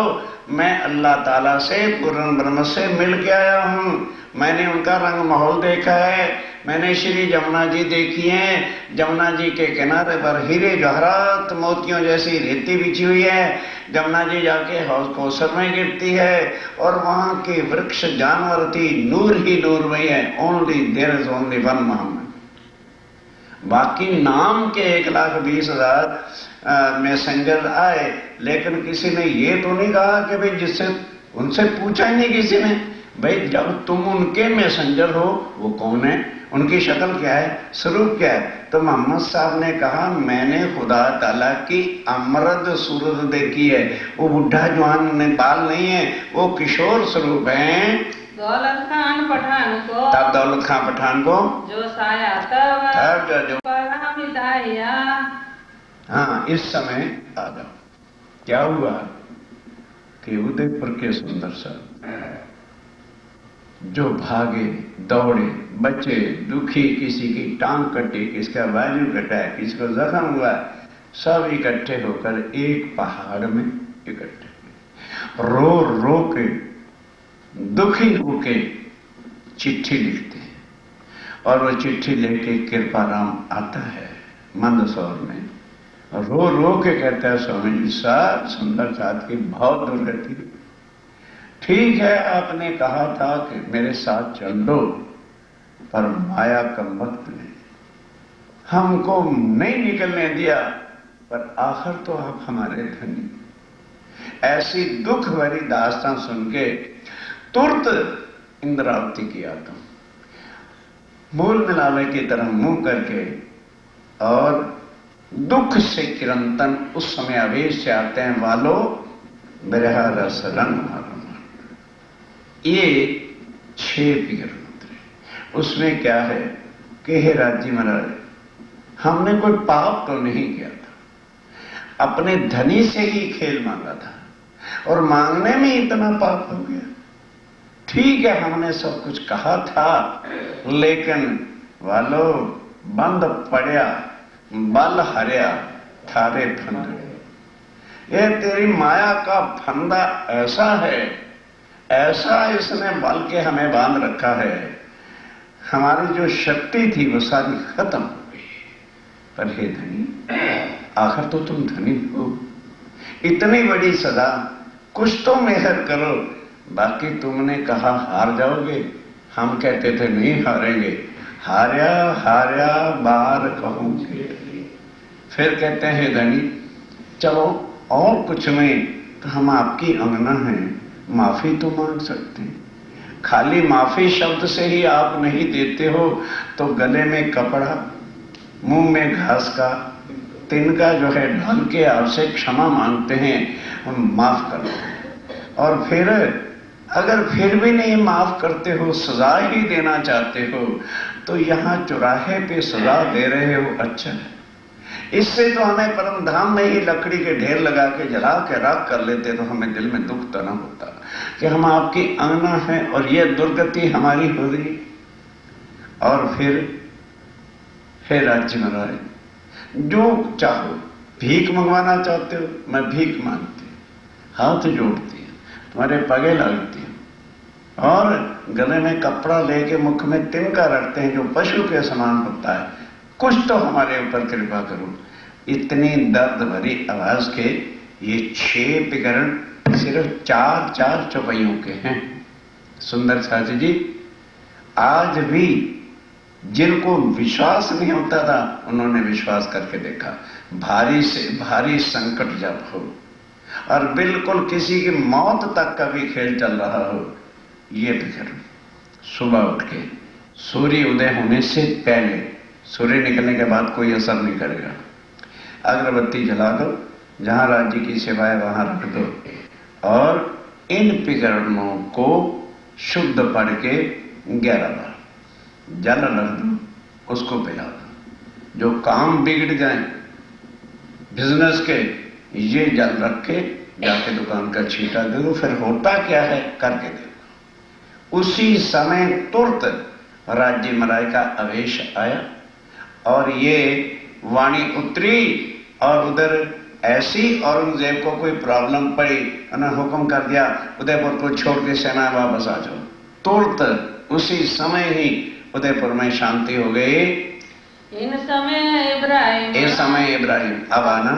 मैं अल्लाह ताला से पूर्ण ब्रह्म से मिल के आया हूं, मैंने उनका रंग माहौल देखा है, मैंने श्री जमुना जी देखी है, जमुना जी के किनारे पर हीरे जवाहरात मोतियों जैसी रेती बिछी हुई है, जमुना जी जाके हौज कौसर में गिरती है, और वहां के वृक्ष जानवर थी नूर ही नूर में है। Only there is only one Mohammad. बाकी नाम के 1,20,000 मैसेंजर आए, लेकिन किसी ने ये तो नहीं कहा कि भाई जिससे उनसे पूछा ही नहीं किसी ने, भाई जब तुम उनके मैसेंजर हो वो कौन है, उनकी शक्ल क्या है, स्वरूप क्या है। तो मोहम्मद साहब ने कहा मैंने खुदा ताला की अमरद सूरत देखी है, वो बुढ़ा जवान ने बाल नहीं है, वो किशोर स्वरूप है। दौलत खान पठान को, तब दौलत खान पठान को जो साया तब जो हिदाया। हाँ, इस समय आ जाओ। क्या हुआ कि उदयपुर के सुंदर साहब जो भागे दौड़े, बच्चे दुखी, किसी की टांग कटी, किसका बाजू कटा है, किसी को जख्म हुआ, सब इकट्ठे होकर एक पहाड़ में इकट्ठे रो रो के दुखी होके चिट्ठी लिखते हैं। और वो चिट्ठी लेके कृपाराम आता है मंदसौर में, रो रो के कहता है स्वामी जी साहब सुंदर साथ की बहुत दुर्गति, ठीक है आपने कहा था कि मेरे साथ चल दो, पर माया का वक्त ने हमको नहीं निकलने दिया, पर आखिर तो आप हमारे धनी। ऐसी दुख भरी दास्तां सुन के तुरंत इंद्रावती की आता मूल मिलावे की तरह मुंह करके, और दुख से चिरंतन उस समय आवेश से आते हैं वालो बिरहा रस रंग मारो। ये 6 पीर मंत्र, उसमें क्या है कि हे राज्य महाराज, हमने कोई पाप तो नहीं किया था, अपने धनी से ही खेल मांगा था और मांगने में इतना पाप हो गया। ठीक है हमने सब कुछ कहा था, लेकिन वालो बंद पड़या बल हरिया थारे फंदे। ये तेरी माया का फंदा ऐसा है, ऐसा इसने बल के हमें बांध रखा है, हमारी जो शक्ति थी वो सारी खत्म हो गई। पर हे धनी, आखिर तो तुम धनी हो, इतनी बड़ी सजा, कुछ तो मेहर करो। बाकी तुमने कहा हार जाओगे, हम कहते थे नहीं हारेंगे, हार्या हार्या बार कहूंगे। फिर कहते हैं धनी चलो और कुछ नहीं तो हम आपकी अंगना हैं, माफी तो मांग सकते हैं। खाली माफी शब्द से ही आप नहीं देते हो तो गले में कपड़ा, मुंह में घास का तिनका जो है ढाल के आपसे क्षमा मांगते हैं, हम माफ कर दो। और फिर अगर फिर भी नहीं माफ करते हो, सजा ही देना चाहते हो, तो यहां चौराहे पे सजा दे रहे हो, अच्छा है। इससे तो हमें परम धाम में ही लकड़ी के ढेर लगा के जला के राख कर लेते तो हमें दिल में दुख तो न होता कि हम आपकी आना है और ये दुर्गति हमारी हो गई। और फिर राज्य महाराज, जो चाहो भीख मंगवाना चाहते हो, मैं भीख मांगती हूं, हाथ जोड़ती हूं, तुम्हारे पगे लगती हूं और गले में कपड़ा लेके मुख में तिनका रखते हैं जो पशु के समान होता है, कुछ तो हमारे ऊपर कृपा करो। इतनी दर्द भरी आवाज के ये 6 विकरण सिर्फ 4 चौपाइयों के हैं। सुंदर शास्त्री जी, आज भी जिनको विश्वास नहीं होता था उन्होंने विश्वास करके देखा। भारी से भारी संकट जब हो और बिल्कुल किसी की मौत तक का भी खेल चल रहा हो, ये विकरण सुबह उठ के सूर्य उदय होने से पहले, सूर्य निकलने के बाद कोई असर नहीं करेगा, अगरबत्ती जला दो, जहां राज्य की सेवा है वहां रख दो और इन विकरणों को शुद्ध पढ़ के 11 बार जल रख दो, उसको पिला दो। जो काम बिगड़ जाए बिजनेस के, ये जल रख के जाके दुकान का छींटा दे दो, फिर होता क्या है करके देखो। उसी समय तुरंत राज्य महाराज का आवेश आया और ये वाणी उतरी और उधर ऐसी औरंगजेब को कोई प्रॉब्लम पड़ी, उन्होंने हुक्म कर दिया उदयपुर को छोड़ के सेना वापस आ जाओ। तुरंत उसी समय ही उदयपुर में शांति हो गई। इन समय इब्राहिम अब आना।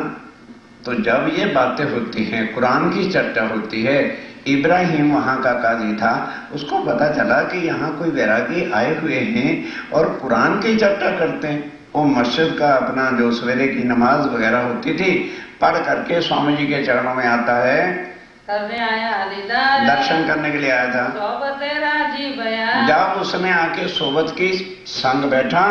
तो जब ये बातें होती हैं, कुरान की चर्चा होती है, इब्राहिम वहां का काजी था, उसको पता चला कि यहाँ कोई वैरागी आए हुए हैं और कुरान की चर्चा करते हैं। वो मस्जिद का अपना जो सवेरे की नमाज वगैरह होती थी पढ़ करके स्वामी जी के चरणों में आता है, करने आया दीदार, दर्शन करने के लिए आया था। सोबत राजी बयान, जब उसने आके सोबत की संग बैठा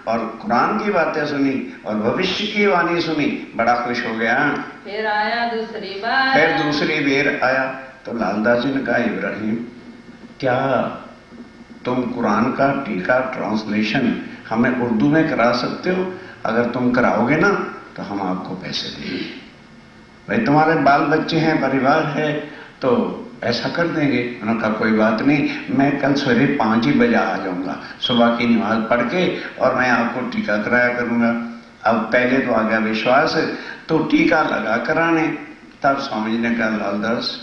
और कुरान की बातें सुनी और भविष्य की वाणी सुनी, बड़ा खुश हो गया। फिर आया दूसरी बार, फिर दूसरी बेर आया तो लालदास जी ने कहा, इब्राहिम क्या तुम कुरान का टीका ट्रांसलेशन हमें उर्दू में करा सकते हो? अगर तुम कराओगे ना तो हम आपको पैसे देंगे। भाई तुम्हारे बाल बच्चे हैं, परिवार है, तो ऐसा कर देंगे। उन्होंने कहा कोई बात नहीं, मैं कल सवेरे 5 ही बजे आ जाऊंगा, सुबह की नमाज पढ़ के, और मैं आपको टीका कराया करूंगा। अब पहले तो आ गया विश्वास, तो टीका लगा कराने। तब स्वामी जी ने कहा, लालदास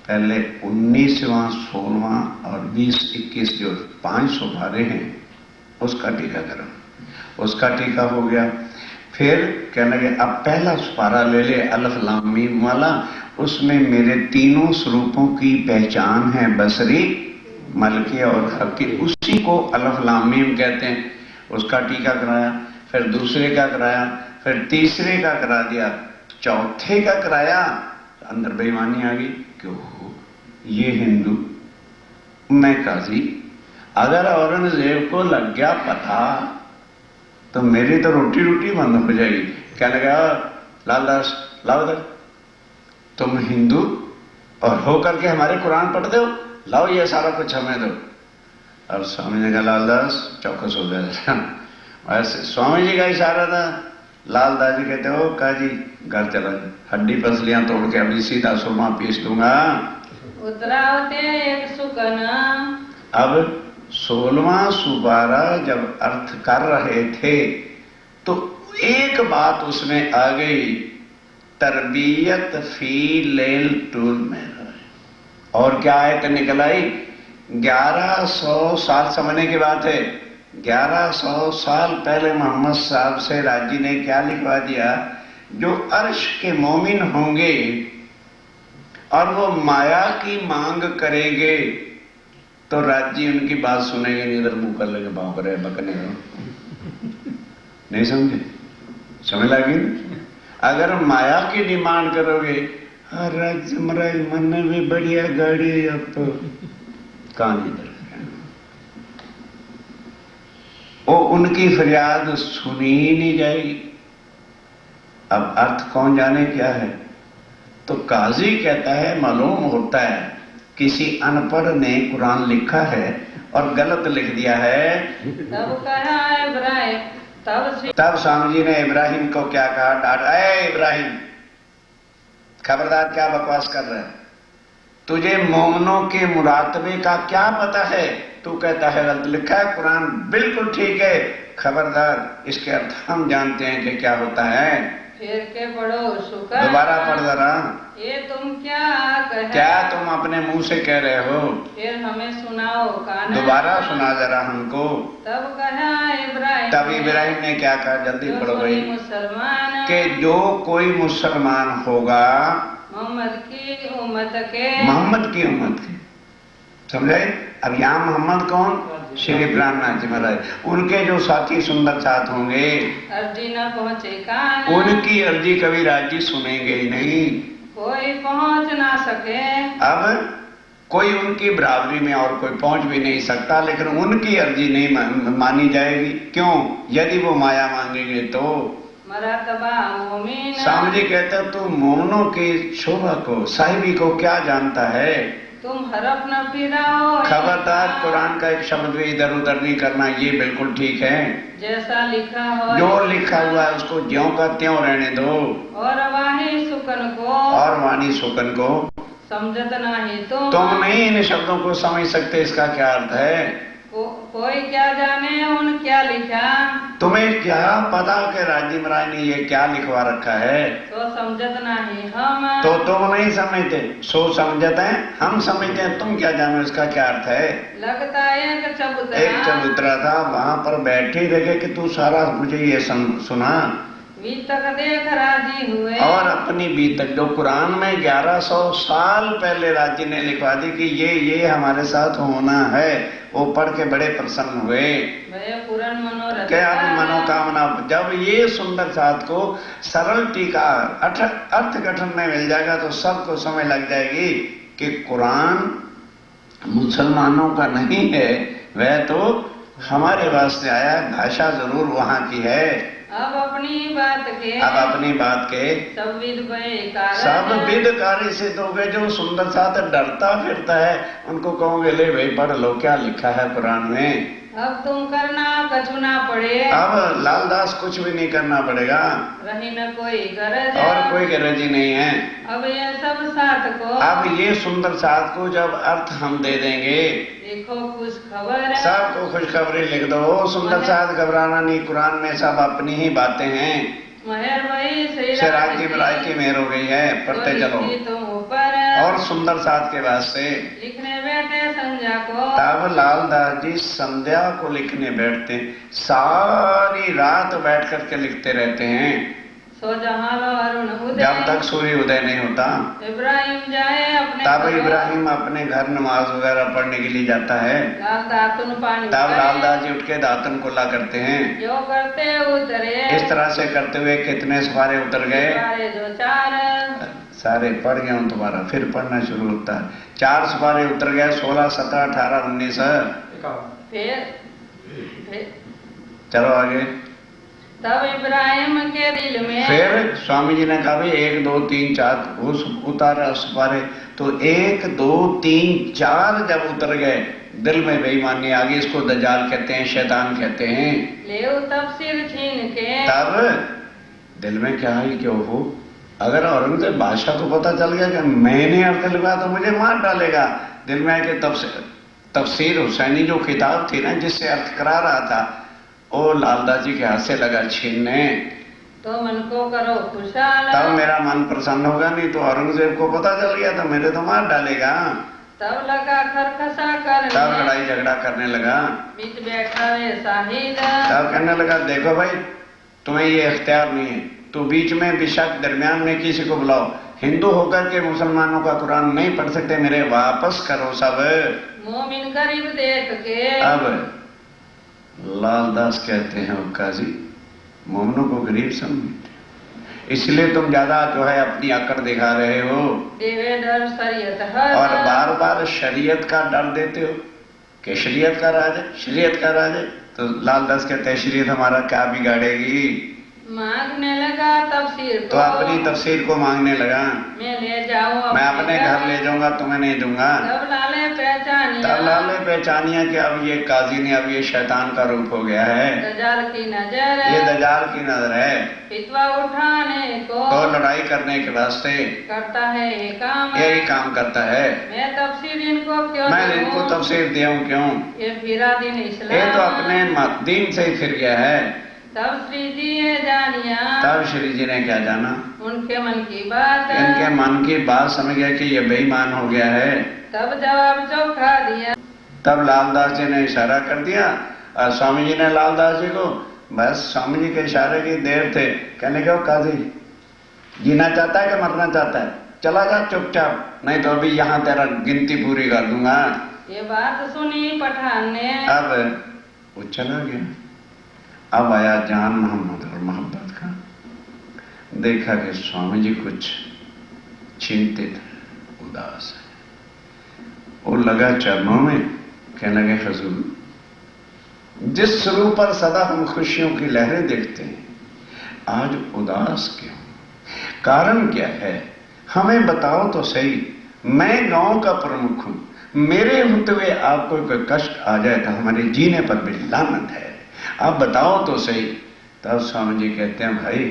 पहले 19वां 16वां और 20 21 जो 5 सुपारे हैं उसका टीका करो। उसका टीका हो गया। फिर कहने लगे अब पहला सुपारा ले ले अल्फ लाम मीम वाला, उसमें मेरे तीनों स्वरूपों की पहचान है, बसरी मलकी और हकी, उसी को अल्फ लाम मीम कहते हैं। उसका टीका कराया, फिर दूसरे का कराया, फिर तीसरे का करा दिया, चौथे का कराया। अंदर बेईमानी आ गई, क्यों ये हिंदू, मैं काजी, अगर औरंगजेब को लग गया पता तो मेरी तो रोटी रोटी बंद हो जाएगी। क्या लगा, लालदास लाओ दर, तुम हिंदू और हो करके हमारे कुरान पढ़ते हो, लाओ ये सारा कुछ हमें दो। और स्वामी जी का लालदास चौकस हो गया। वैसे स्वामी जी का इशारा था। लालदास जी कहते हो काजी घर चला, हड्डी पसलियां तोड़ के अभी सीधा सुरमा पीस दूंगा। उतरा होते एक सुकना। अब 16वां सुपारा जब अर्थ कर रहे थे तो एक बात उसमें आ गई, तरबियत फी लेल टूल में। और क्या आयत निकल आई, 1100 साल समझने की बात है, 1100 साल पहले मोहम्मद साहब से राजी ने क्या लिखवा दिया, जो अर्श के मोमिन होंगे और वो माया की मांग करेंगे तो राज्य उनकी बात सुनेंगे नहीं, इधर मुंह कर लेंगे, भाव करे बकने नहीं समझे, समझ लगी। अगर माया की डिमांड करोगे, राज्य महाराज मन भी बढ़िया गाड़ी है, अब तो कहां इधर, वो उनकी फरियाद सुनी ही नहीं जाएगी। अब अर्थ कौन जाने क्या है। तो काजी कहता है मालूम होता है किसी अनपढ़ ने कुरान लिखा है और गलत लिख दिया है। तब कहा इब्राहिम, तब स्वामी जी ने इब्राहिम को क्या कहा, डांटा, ए इब्राहिम खबरदार, क्या बकवास कर रहा है, तुझे मोमनों के मुरातबे का क्या पता है, तू कहता है गलत लिखा है, कुरान बिल्कुल ठीक है, खबरदार इसके अर्थ हम जानते हैं कि क्या होता है। फिर के पढ़ो शुक्र, दोबारा पढ़ जरा, ये तुम क्या कह, क्या तुम अपने मुंह से कह रहे हो, फिर हमें सुनाओ काना, दोबारा सुना जरा हमको। तब कहा इब्राहिम, तब इब्राहिम ने क्या कहा, जल्दी जो पढ़ो कोई भाई, मुसलमान कि जो कोई मुसलमान होगा मोहम्मद की उम्मत के, मोहम्मद की उम्मत के, समझे। अब यहाँ मोहम्मद कौन, श्री प्राणनाथ जी महाराज, उनके जो साथी सुंदर साथ होंगे, अर्जी न पहुँचे कान, उनकी अर्जी कभी राजी सुनेंगे ही नहीं, कोई पहुँच ना सके। अब कोई उनकी बराबरी में और कोई पहुंच भी नहीं सकता, लेकिन उनकी अर्जी नहीं मानी जाएगी। क्यों, यदि वो माया मांगेंगे तो। मरातबा मोमिन, स्वामी जी कहते हैं, तू मोमनों की शोभा को, साहिबी को क्या जानता है, तुम हरफ न फिराओ, खबरदार कुरान का एक शब्द भी इधर उधर नहीं करना, ये बिल्कुल ठीक है, जैसा लिखा हो, जो लिखा हुआ है उसको ज्यों का त्यों रहने दो, और वाही सुकन को, और वाणी सुकन को समझत नहीं तुम नहीं इन शब्दों को समझ सकते, इसका क्या अर्थ है। कोई क्या जाने उन क्या लिखा, तुम्हें क्या पता कि राजी महाराज ने ये क्या लिखवा रखा है, तो समझत नहीं हम, तो तुम नहीं समझते, सो समझते हैं, हम समझते हैं, तुम क्या जानो इसका क्या अर्थ है। लगता एक चबूतरा, एक चबूतरा था, वहां पर बैठे रहे कि तू सारा मुझे ये सुना, बीतक देख राजी हुए, और अपनी बीतक जो कुरान में 1100 साल पहले राजी ने लिखवा दी कि ये हमारे साथ होना है, वो पढ़ के बड़े प्रसन्न हुए, पूर्ण मनोरथ, क्या मनोकामना। जब ये सुंदर साथ को सरल टीका अर्थ गठन में मिल जाएगा तो सबको समझ लग जाएगी कि कुरान मुसलमानों का नहीं है, वह तो हमारे वास्ते आया, भाषा जरूर वहां की है। अब अपनी बात के सब विद कार्य सिद्ध हो गए। जो सुंदर साथ डरता फिरता है उनको कहोगे ले भाई पढ़ लो क्या लिखा है कुरान में, अब तुम करना कछु ना पड़े, अब लालदास कुछ भी नहीं करना पड़ेगा, रही न कोई गरज, और कोई गरज ही नहीं है। अब ये सब साथ को, अब ये सुंदर साथ को जब अर्थ हम दे देंगे, लिखो खुश खबर, सबको खुशखबरी लिख दो, सुंदर साथ घबराना नहीं, कुरान में सब अपनी ही बातें हैं, मेहर वही श्री राजी बलाई की मेहर हो गई है, पढ़ते चलो। तुम ऊपर और सुंदर साथ के वास्ते लिखने बैठे संध्या को, तब लालदास जी संध्या को लिखने बैठते हैं, सारी रात बैठ करके लिखते रहते हैं, सो जहाँ लो अरुण उदय, जब तक सूर्य उदय नहीं होता। इब्राहिम जाए अपने, तब इब्राहिम अपने घर नमाज वगैरह पढ़ने के लिए जाता है, दातुन पानी, तब लालदास जी उठ के दातन कुल्ला करते हैं, जो करते उतरे, इस तरह से करते हुए कितने सवारे उतर गए, जो 4 सारे पढ़ गए हूँ तुम्हारा, फिर पढ़ना शुरू होता है, 4 सवारे उतर गए, 16, 17, 18, 19, फिर चलो आगे। तब इब्राहिम के दिल में, फिर स्वामी जी ने कहा भाई 1, 2, 3, 4 उस उतारा सवारे, तो 1, 2, 3, 4 जब उतर गए दिल में बेईमानी आ गई, इसको दज्जाल कहते हैं, शैतान कहते हैं। ले तब सिर छीन के, तब दिल में क्या है कि हो, अगर औरंगजेब बादशाह को पता चल गया कि मैंने अर्थ लिखवाया तो मुझे मार डालेगा। दिल में कि तफसीर हुसैनी जो किताब थी ना जिससे अर्थ करा रहा था, वो लालदास जी के हाथ से लगा छीनने, तो मन को करो खुशहाल, तब मेरा मन प्रसन्न होगा, नहीं तो औरंगजेब को पता चल गया तो मेरे तो मार डालेगा। तब लगा खरखसा करने, तब लड़ाई झगड़ा करने लगा, बीच बैठा वे शाहिद, तब कहने लगा देखो भाई तुम्हें ये इख्तियार नहीं है, तो बीच में बेशक दरमियान में किसी को बुलाओ, हिंदू होकर के मुसलमानों का कुरान नहीं पढ़ सकते, मेरे वापस करो सब। मोमिन करीब देख के, अब लालदास कहते हैं काजी मोमनों को गरीब समझते, इसलिए तुम ज्यादा जो है अपनी अकड़ दिखा रहे हो, देवे डर शरीयत और बार बार शरीयत का डर देते हो कि शरीयत का राज है, शरीयत का राज है। तो लालदास कहते हैं शरीयत हमारा क्या बिगाड़ेगी, मांगने लगा तफसीर तो अपनी तफसीर को मांगने लगा। मैं ले जाऊं मैं अपने घर ले जाऊंगा, तुम्हें नहीं दूंगा। तब लाले पहचानिया कि अब ये काजी ने, अब ये शैतान का रूप हो गया है, दजाल की नजर है, ये दजाल की नजर है। फितवा उठाने को तो लड़ाई करने के वास्ते करता है ये काम, यही काम करता है। मैं तफसीर इनको क्यों मैं इनको तफसीर दिया हूँ क्यों? ये फिरा दिन इस्लाम, ये तो अपने दीन से ही फिर गया है। तब श्री जी ने जानिया, तब श्री जी ने क्या जाना? उनके मन की बात, इनके मन की बात समझ गया कि ये बेईमान हो गया है। तब जवाब चौखा दिया। तब लालदास जी ने इशारा कर दिया और स्वामी जी ने लालदास जी को, बस स्वामी जी के इशारे की देर थे। कहने के काजी जीना चाहता है कि मरना चाहता है? चला जा चुपचाप, नहीं तो अभी यहाँ तेरा गिनती पूरी कर दूंगा। ये बात सुनी पठान ने, अब वो चला गया। अब आया जान मोहम्मद और मोहब्बत का। देखा कि स्वामी जी कुछ चिंतित, उदास है। वो लगा चरणों में, कहने लगे हुजूर, जिस स्वरूप पर सदा हम खुशियों की लहरें देखते हैं, आज उदास क्यों? कारण क्या है? हमें बताओ तो सही। मैं गांव का प्रमुख हूं, मेरे होते हुए आपको कोई कष्ट आ जाए तो हमारे जीने पर भी लानत है। आप बताओ तो सही। तब स्वामी जी कहते हैं, भाई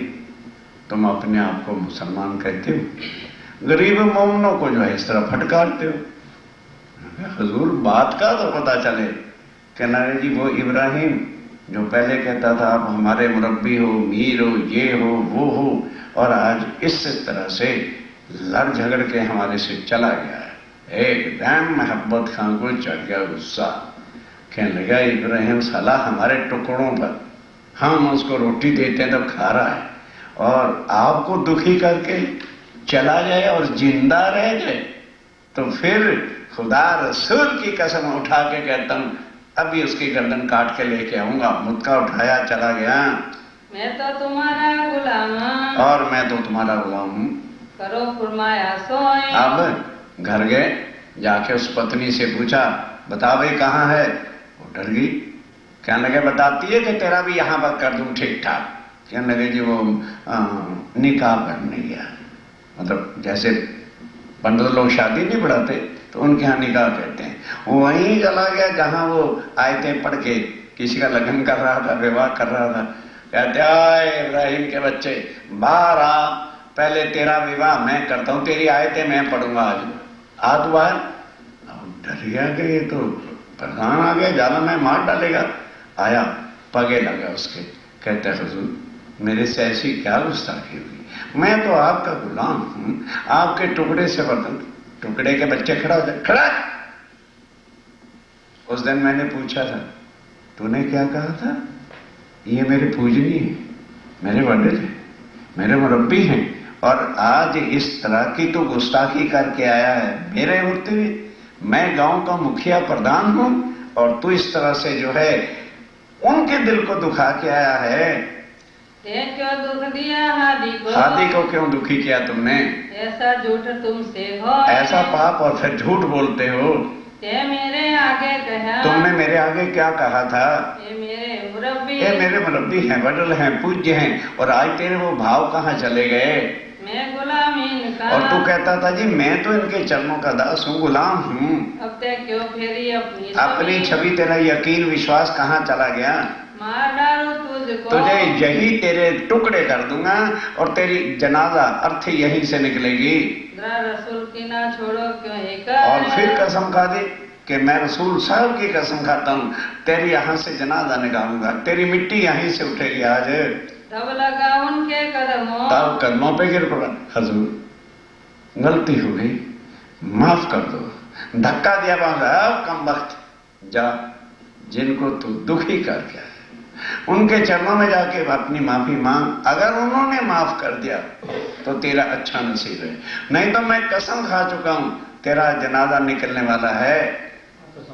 तुम अपने आप को मुसलमान कहते हो, गरीब मोमनों को जो है इस तरह फटकारते हो। हुजूर बात का तो पता चले। कहना है जी वो इब्राहिम जो पहले कहता था आप हमारे मुरब्बी हो, मीर हो, ये हो, वो हो, और आज इस तरह से लड़ झगड़ के हमारे से चला गया है। एकदम मोहब्बत खां को चढ़ गया गुस्सा। कहने लगा इब्राहिम साला हमारे टुकड़ों पर, हम उसको रोटी देते हैं तब खा रहा है, और आपको दुखी करके चला जाए और जिंदा रह जाए, तो फिर खुदा रसूल की कसम उठा के कहता हूं अभी उसकी गर्दन काट के लेके आऊंगा। मुद्दा उठाया चला गया। मैं तो तुम्हारा गुलाम, और मैं तो तुम्हारा गुलाम हूं, करो फरमाया सोए। अब घर गए, जाके उस पत्नी से पूछा, बता भाई कहाँ है? वो डर गई। कहने लगे बताती है कि तेरा भी यहां पर कर दूं ठीक ठाक। कहने लगे जी वो निकाह पढ़ने गया, मतलब जैसे पंडित लोग शादी नहीं पढ़ाते तो उनके यहाँ निकाह कहते हैं। वहीं चला गया जहां वो आयतें पढ़ के किसी का लगन कर रहा था, विवाह कर रहा था। कहते आए इब्राहिम के बच्चे बाहर आ, पहले तेरा विवाह मैं करता हूं, तेरी आयतें मैं पढ़ूंगा आज बाहर। डर गया कि ये तो प्रधान आ गया, ज्यादा मैं मार डालेगा। आया, पगे लगा उसके, कहते हुजूर मेरे से ऐसी क्या गुस्ताखी हुई? मैं तो आपका गुलाम हूं, आपके टुकड़े से बर्तन, टुकड़े के बच्चे खड़ा हो जाए, खड़ा। उस दिन मैंने पूछा था तूने क्या कहा था? ये मेरे पूजनी है, मेरे वडील हैं, मेरे मुरब्बी हैं, और आज इस तरह की तो गुस्ताखी करके आया है मेरे होते हुए। मैं गांव का मुखिया प्रधान हूं और तू इस तरह से जो है उनके दिल को दुखा के आया है। क्यों दुख दिया हादी को? हादी को क्यों दुखी किया तुमने? ऐसा झूठ तुमसे हो, ऐसा पाप, और फिर झूठ बोलते हो। ये मेरे आगे कहा, तुमने मेरे आगे क्या कहा था? ये मेरे मुरब्बी, ये मेरे मुरब्बी हैं, वडल हैं, पूज्य हैं, और आज तेरे वो भाव कहाँ चले गए? मैं गुलाम इनका, और तू कहता था जी मैं तो इनके चरणों का दास हूँ, गुलाम हूँ। अब ते क्यों फेरी अपनी छवि, तेरा यकीन विश्वास कहाँ चला गया? मार डालू तुझको, तुझे यही तेरे टुकड़े कर दूंगा और तेरी जनाजा अर्थी यहीं से निकलेगी। रसूल की ना छोड़ो क्यों एक, और फिर कसम खा दी कि मैं रसूल साहब की कसम खाता हूँ, तेरी यहाँ से जनाजा निकालूंगा, तेरी मिट्टी यहीं से उठेगी आज। तब लगा उनके कदमों, तब कदमों पे गिर पड़ा, हुजूर गलती हो गई, माफ कर दो। धक्का दिया बाबा, कम वक्त जा, जिनको तू दुखी करके आया उनके चरणों में जाके अपनी माफी मांग। अगर उन्होंने माफ कर दिया तो तेरा अच्छा नसीब है, नहीं तो मैं कसम खा चुका हूं तेरा जनाजा निकलने वाला है।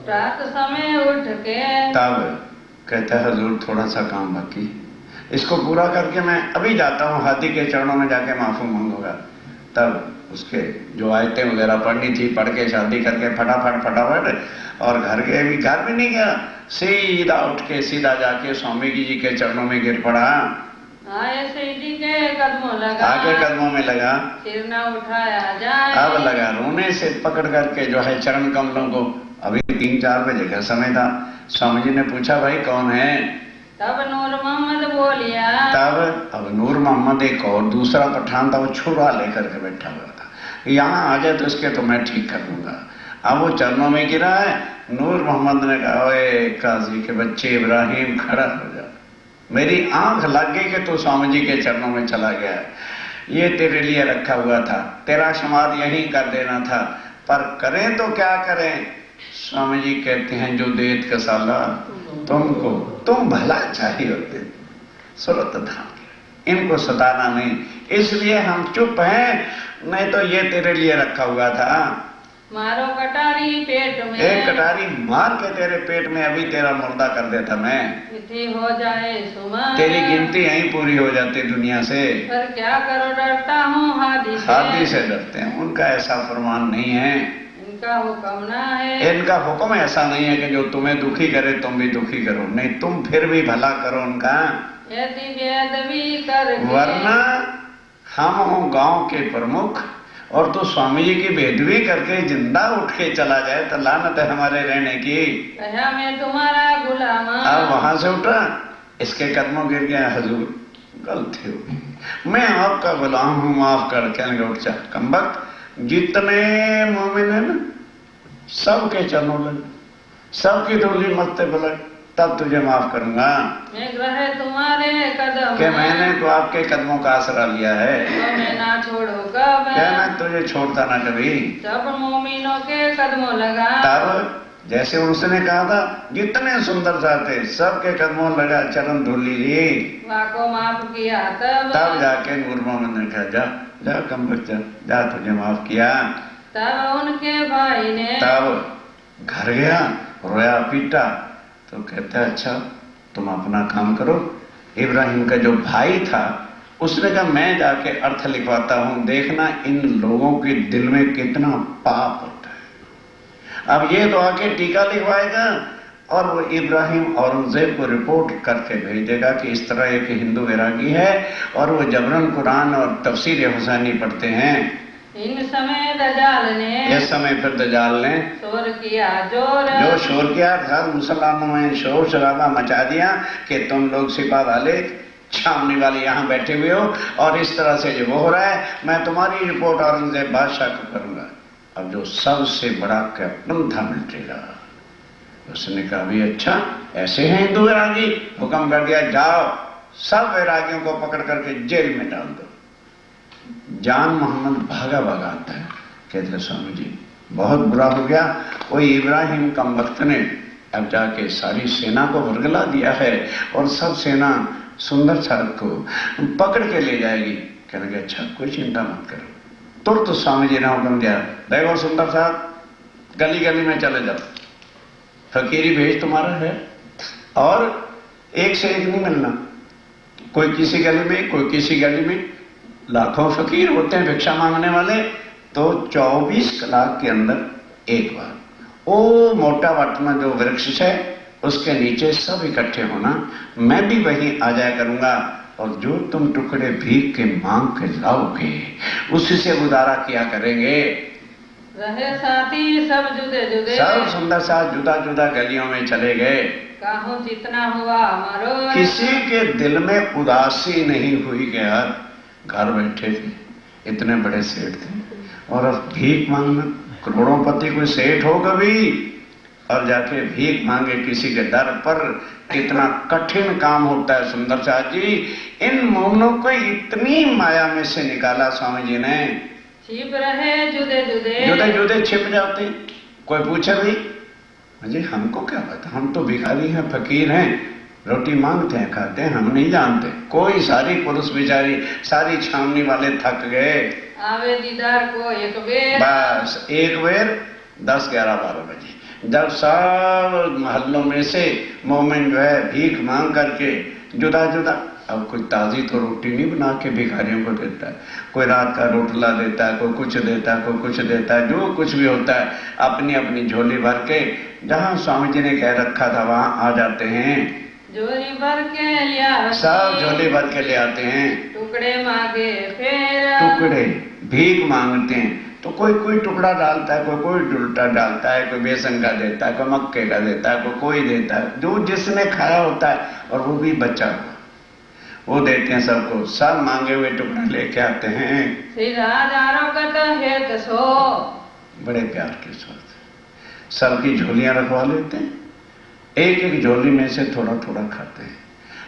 रात समय उठ के तब कहता है हुजूर थोड़ा सा काम बाकी, इसको पूरा करके मैं अभी जाता हूं, हादी के चरणों में जाके माफी मांगूंगा। तब उसके जो आयतें वगैरह पढ़नी थी पढ़ के शादी करके फटाफट, और घर भी नहीं गया, सीधा उठ के सीधा जाके स्वामी जी के चरणों में गिर पड़ा। आए सीढ़ी के कदमों लगा, आगे कदमों में लगा, सिर न उठाया जाए, अब लगा रोने से पकड़ करके जो है चरण कमलों को। अभी 3-4 बजे का समय था। स्वामी जी ने पूछा भाई कौन है? तब नूर मोहम्मद बोलिया, तब अब नूर मोहम्मद एक और दूसरा पठान था, वो छुरा लेकर के बैठा हुआ था, यहाँ आ जाए तो इसके तो मैं ठीक कर दूंगा। अब वो चरणों में गिरा है। नूर मोहम्मद ने कहा ओए काजी के बच्चे इब्राहिम खड़ा हो जा, मेरी आंख लग गई कि तू स्वामी जी के चरणों में चला गया है। ये तेरे लिए रखा हुआ था, तेरा शुमार यहीं कर देना था, पर करें तो क्या करें? स्वामी जी कहते हैं जो देत का साला तुमको, तुम भला चाहिए होते सुरत धाम, इनको सताना नहीं, इसलिए हम चुप हैं, नहीं तो ये तेरे लिए रखा हुआ था। मारो कटारी पेट में, एक कटारी मार के तेरे पेट में अभी तेरा मुर्दा कर देता मैं, तिथि हो जाए सुमन, तेरी गिनती यहीं पूरी हो जाती दुनिया से। पर क्या करो डरता हूँ हादी से डरते हैं, उनका ऐसा फरमान नहीं है, इनका हुक्म ना है, इनका हुक्म ऐसा नहीं है कि जो तुम्हें दुखी करे तुम भी दुखी करो, नहीं तुम फिर भी भला करो उनका, यदि वेद भी कर, वरना हम हो गांव के प्रमुख और तो स्वामी जी की बेदवी करके जिंदा उठ के चला जाए तो लानत है हमारे रहने की। कहा मैं तुम्हारा गुलाम, अब वहां से उठा, इसके कदमों गिर गया, हजूर गलती हो गई, मैं आपका गुलाम हूं, माफ कर। कहने लगे उठ जा कमबख्त, जितने मोमिन है ना सबके चरणों लग, सबकी डोली मस्ते पलट, तब तुझे माफ करूंगा। मैं ग्रह तुम्हारे कदम, कि मैंने तो आपके कदमों का आसरा लिया है, तो मैं ना छोड़ूंगा, क्या मैं तुझे छोड़ता ना कभी। सब मोमिनों के कदमों लगा, तब जैसे उसने कहा था जितने सुंदर थे सबके कदमों लगा, चरण धुल लीजिए, वाको माफ किया, तब जाके नूर मोहम्मद ने कहा जा जा कमबख्त जा, तुझे माफ किया। तब उनके भाई ने, तब घर गया, रोया पीटा, तो कहता है अच्छा तुम अपना काम करो। इब्राहिम का जो भाई था उसने कहा मैं जाके अर्थ लिखवाता हूं, देखना इन लोगों के दिल में कितना पाप होता है। अब ये तो आके टीका लिखवाएगा और वो इब्राहिम औरंगजेब को रिपोर्ट करके भेज देगा कि इस तरह एक हिंदू वैरागी है और वो जबरन कुरान और तफसीर हुसैनी पढ़ते हैं। इन समय दजाल ने, इस समय फिर दजाल ने शोर किया जोर, जो शोर किया घर मुसलमानों में शोर शराबा मचा दिया कि तुम लोग सिपा वाले छावनी वाले यहाँ बैठे हुए हो और इस तरह से जो हो रहा है, मैं तुम्हारी रिपोर्ट औरंगजेब बादशाह को करूंगा। अब जो सबसे बड़ा कैप्टन था मिलिट्री का, उसने कहा भी अच्छा ऐसे हैं हिंदू वैरागी, हुक्म कर दिया जाओ सब वैरागियों को पकड़ करके जेल में डाल दो। जान मोहम्मद भागा भागा आता है, कहते स्वामी जी बहुत बुरा हो गया, कोई इब्राहिम कमबख्त ने अब जाके सारी सेना को वर्गला दिया है और सब सेना सुंदर साहब को पकड़ के ले जाएगी। कहने लगे अच्छा कोई चिंता मत करो। तुरंत स्वामी जी ने हुक्म दिया, देखो सुंदर साहब गली गली में चले जाओ, फकीरी भेज तुम्हारा है और एक से एक नहीं मिलना, कोई किसी गली में कोई किसी गली में, लाखों फकीर होते हैं भिक्षा मांगने वाले, तो 24 लाख के अंदर एक बार वो मोटा वटना जो वृक्ष है उसके नीचे सब इकट्ठे होना, मैं भी वहीं आ जाया करूंगा और जो तुम टुकड़े भीख के मांग के लाओगे उसी से गुजारा किया करेंगे। रहे साथी सब जुदे जुदे, सब सुंदर साथ जुदा जुदा गलियों में चले गए। काहू जितना हुआ मरो, किसी के दिल में उदासी नहीं हुई कि यार घर बैठे थे इतने बड़े सेठ थे और अब भीख मांगना, करोड़ोंपति कोई सेठ हो कभी और जाके भीख मांगे किसी के दर पर, कितना कठिन काम होता है। सुंदर साथ जी इन मोमनों को इतनी माया में से निकाला स्वामी जी ने, छिप रहे जुदे जुदे, जुदे जुदे छिप जाते। कोई पूछे भाई जी हमको क्या पता, हम तो भिखारी हैं फकीर हैं, रोटी मांगते हैं खाते हैं, हम नहीं जानते। कोई सारी पुरुष बेचारी सारी छावनी वाले थक गए, आवे दीदार को एक बेर, बस एक बेर 10, 11, 12 बजे जब सब महल्लों में से मोमिन जो है भीख मांग करके जुदा जुदा, अब कोई ताजी तो रोटी नहीं बना के भिखारियों को देता है, कोई रात का रोटला देता है, कोई कुछ देता है, कोई कुछ देता है, जो कुछ भी होता है अपनी अपनी झोली भर के जहां स्वामी जी ने कह रखा था वहां आ जाते हैं। झोली भर के लिया, सब झोली भर के ले आते हैं। टुकड़े मांगे फिर, टुकड़े भीख मांगते हैं तो कोई कोई टुकड़ा डालता है, कोई कोई उल्टा डालता है, कोई बेसन का देता है, कोई मक्के का देता है, कोई देता है, जो जिसने खाया होता है, और वो भी बचा हुआ वो देते हैं सबको। सब मांगे हुए टुकड़े लेके आते हैं, बड़े प्यार के साथ सबकी झोलियां रखवा लेते हैं। एक एक झोली में से थोड़ा थोड़ा खाते हैं।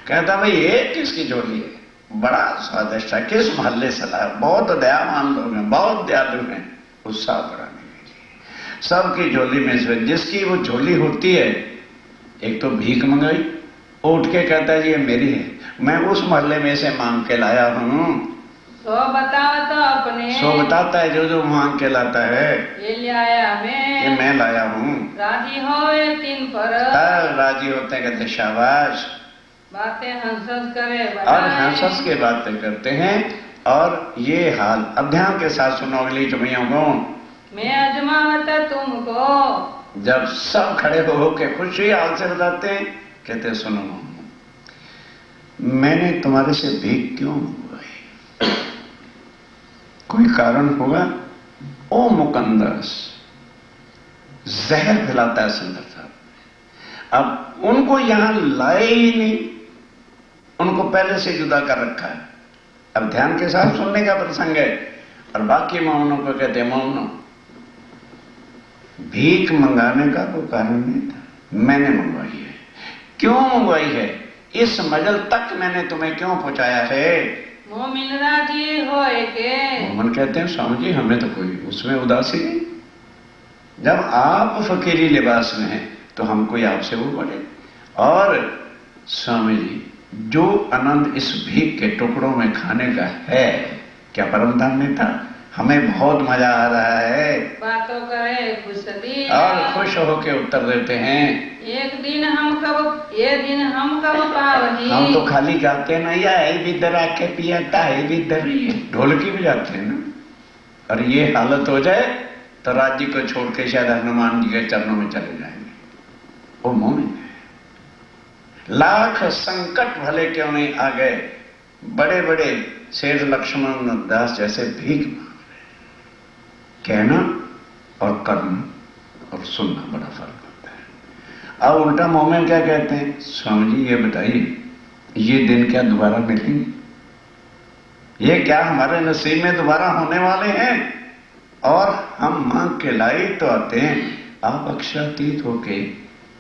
कहता भाई ये किसकी झोली है, बड़ा स्वादिष्ट है, किस मोहल्ले से लाया, बहुत दयावान लोग हैं, बहुत दयालु हैं। उत्साह बढ़ाने के लिए सबकी झोली में से जिसकी वो झोली होती है, एक तो भीख मंगाई, उठ के कहता है ये मेरी है, मैं उस मोहल्ले में से मांग के लाया हूँ। सो बताओ तो अपने, सो बताता है जो जो मांग के लाता है, ये लाया मैं, ये मैं लाया हूँ। राजी हो तीन पर, राजी होते हैं, कहते शाबाश, बातें हंस करे और हंस के बातें करते हैं। और ये हाल अब ध्यान के साथ सुनो अगली चुमियों को। मैं अजमावत तुमको, जब सब खड़े हो के खुशी हाल से बताते हैं, कहते सुनो मैंने तुम्हारे से भीख क्यों मंगवाई, कोई कारण होगा। ओ मुकंदस, जहर फैलाता है सुंदर साहब। अब उनको यहां लाए ही नहीं, उनको पहले से जुदा कर रखा है। अब ध्यान के साथ सुनने का प्रसंग है। और बाकी मौनों को कहते हैं मौनों, भीख मंगाने का कोई कारण नहीं था, मैंने मंगवाई है। क्यों मंगवाई है, इस मजल तक मैंने तुम्हें क्यों पहुंचाया है। मोमिन राजी होए के, मोमिन कहते हैं स्वामी जी हमें तो कोई उसमें उदासी नहीं, जब आप फकीरी लिबास में हैं तो हम कोई आपसे वो पड़े। और स्वामी जी जो आनंद इस भीख के टुकड़ों में खाने का है, क्या परम धाम में था, हमें बहुत मजा आ रहा है। बातों करे खुशदी, और खुश होके उत्तर देते हैं, एक दिन हम कब, ये दिन हम कब पावनी। हम तो खाली गाते ना, या इधर आके पियाता है इधर, ढोलकी बजाते हैं ना। और ये हालत हो जाए तो राज्य को छोड़ के शायद हनुमान जी के चरणों में चले जाएंगे। वो मोमिन है। लाख संकट भले क्यों नहीं आ गए, बड़े बड़े शेर लक्ष्मण दास जैसे भीख मांग रहे। कहना और करना और सुनना बड़ा फर्क होता है। अब उल्टा मोमिन क्या कहते हैं, स्वामी जी ये बताइए ये दिन क्या दोबारा मिलेंगे, ये क्या हमारे नसीब में दोबारा होने वाले हैं। और हम मांग के लाई तो आते हैं, आप अक्षरातीत होके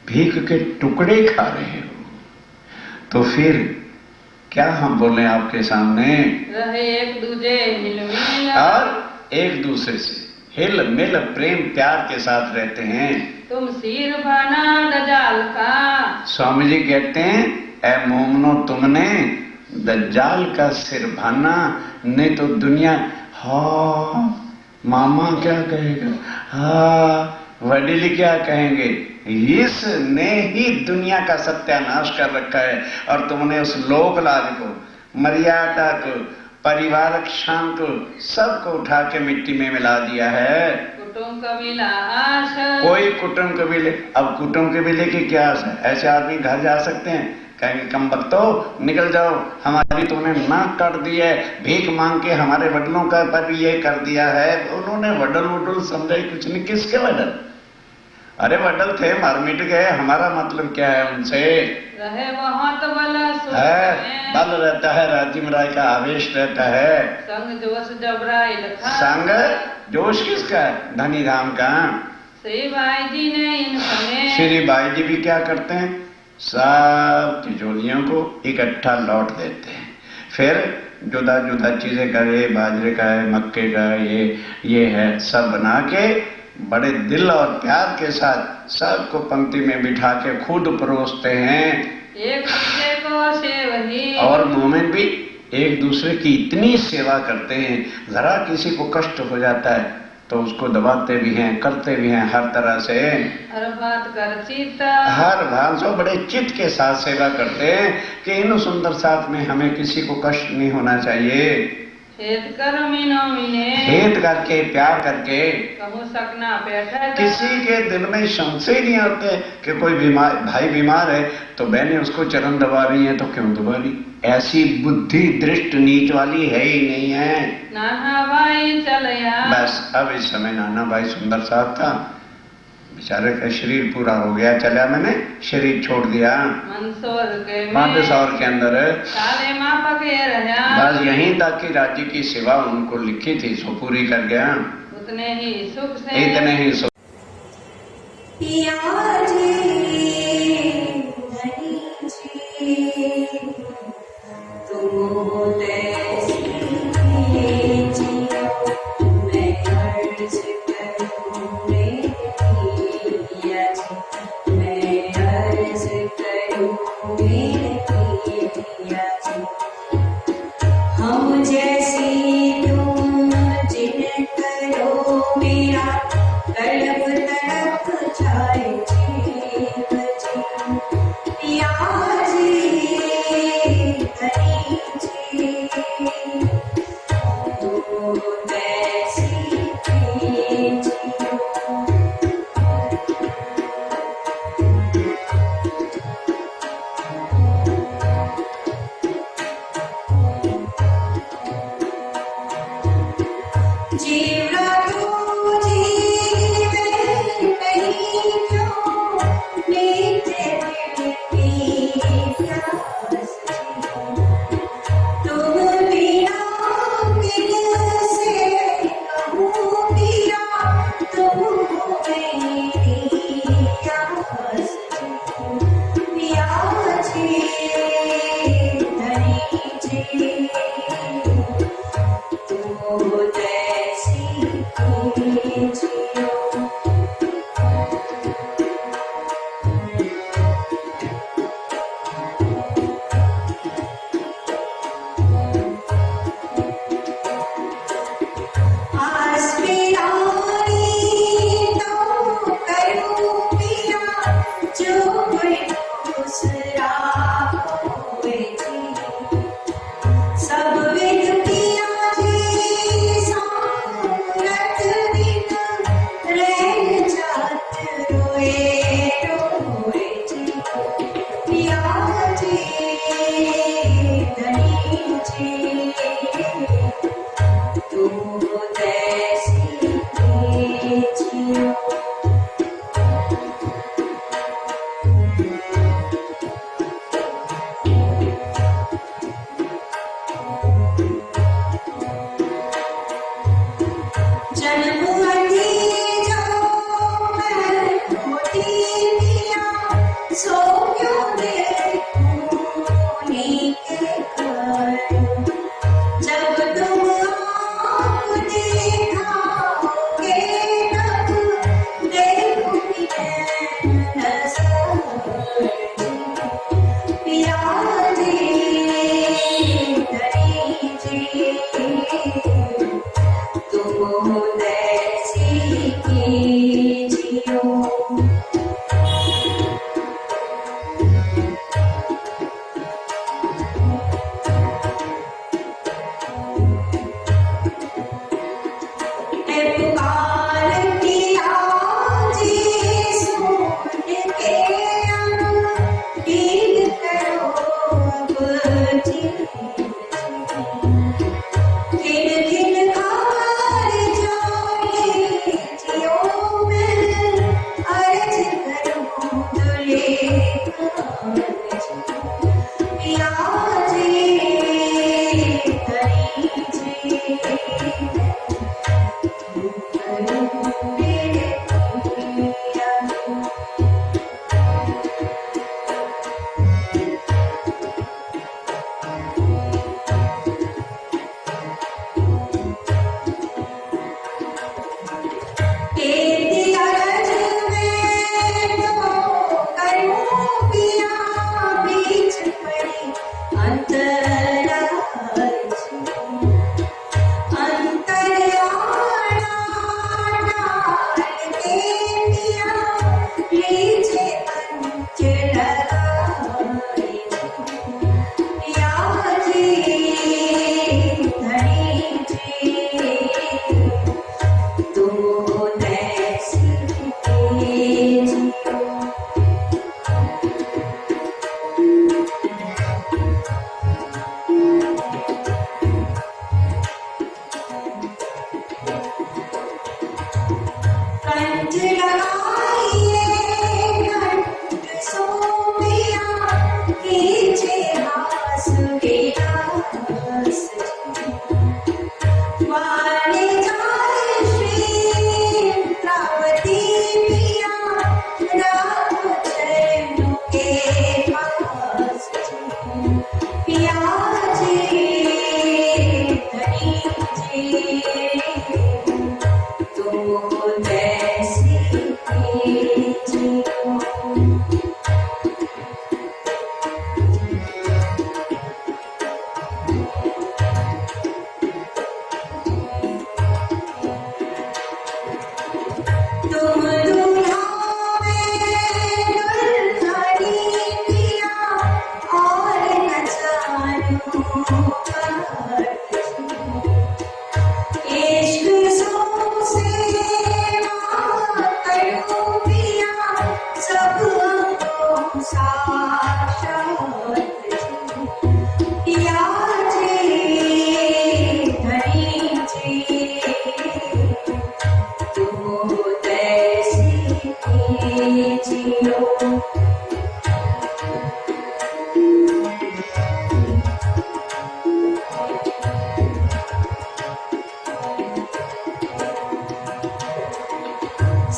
भीख के टुकड़े खा रहे हो, तो फिर क्या हम बोले आपके सामने। रहे एक दूजे हिल मिल, और एक दूसरे से हिल मिल प्रेम प्यार के साथ रहते हैं। तुम सिर बना दजाल का, स्वामी जी कहते हैं ऐ मोमनो तुमने दज्जाल का सिर भाना, नहीं तो दुनिया हा मामा क्या कहेगा, हा वडील क्या कहेंगे, इसने ही दुनिया का सत्यानाश कर रखा है। और तुमने उस लोक लाज को, मर्यादा को, परिवारक शान को, सबको उठा के मिट्टी में मिला दिया है। कुटुंब कबीला आश, कोई कुटुंब कबीले, अब कुटुंब कबीले की क्या आस है। ऐसे आदमी घर जा सकते हैं, कहेंगे कम बख्तो निकल जाओ, हमारी तुमने नाक काट दी है, भीख मांग के हमारे वडलों का पर भी ये कर दिया है। उन्होंने वडल वडल समझा ही कुछ नहीं, किसके वडल, अरे वडल थे मार मिट गए, हमारा मतलब क्या है उनसे। रहे बहुत बल है, बल रहता है, राज्य में राय का आवेश रहता है, संग जोश जबराई लखा, संग जोश किसका है, धनी राम का। श्री बाई जी ने इन्होंने, श्री बाई जी भी क्या करते हैं, सब तिजोरियों को इकट्ठा लौट देते हैं। फिर जुदा जुदा चीजें करे, बाजरे का है, मक्के का है, ये है, सब बना के बड़े दिल और प्यार के साथ सबको पंक्ति में बिठा के खुद परोसते हैं। एक दूसरे को सेवही, और मोमिन भी एक दूसरे की इतनी सेवा करते हैं, जरा किसी को कष्ट हो जाता है तो उसको दबाते भी हैं, करते भी हैं, हर तरह से हर बात कर चित, हर भांसो बड़े चित्त के साथ सेवा करते हैं कि इन सुंदर साथ में हमें किसी को कष्ट नहीं होना चाहिए। हेत कर मीनो मीने, हेत करके प्यार करके कहूँ सकना बैठा किसी के दिल में संशय नहीं होते कि कोई बीमार भाई बीमार है तो बहनें उसको चरण दबा रही हैं तो क्यों दबा रही। ऐसी बुद्धि दृष्ट नीच वाली है ही नहीं है। नाना भाई चलया, बस अब इस समय नाना भाई सुंदर साहब था, बेचारे का शरीर पूरा हो गया, चला मैंने शरीर छोड़ दिया मंदसौर के अंदर। साले माँ पके रहा, बस यहीं तक कि राज्य की सेवा उनको लिखी थी सो पूरी कर गया। उतने ही सुख से, इतने ही सुख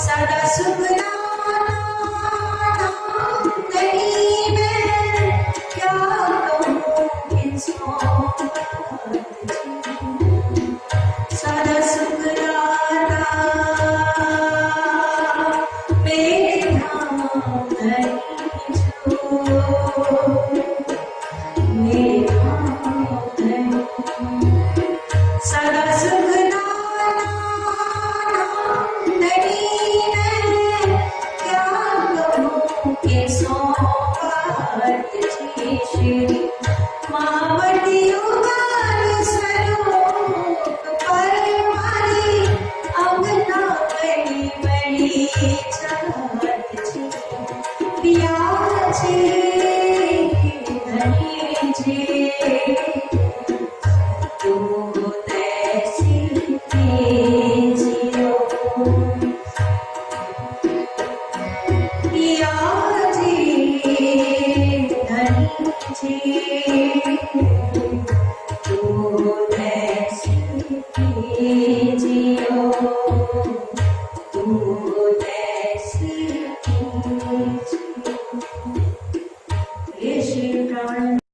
सदा सुख नहीं मैं क्या कहूँ किसको सदा सुख मेरे नाम नहीं जो मेरे नाम नहीं सदा सुख नहीं मैं क्या कहूँ कि सौगात जी श्री मावती उगार स्वरूप पर मारी अंगना बड़ी बड़ी चाहत जी पिया जी धनी जी तू तैसी जियो पिया जी धनी जी तू तैसी जियो तू तैसी जियो ये श्री प्राण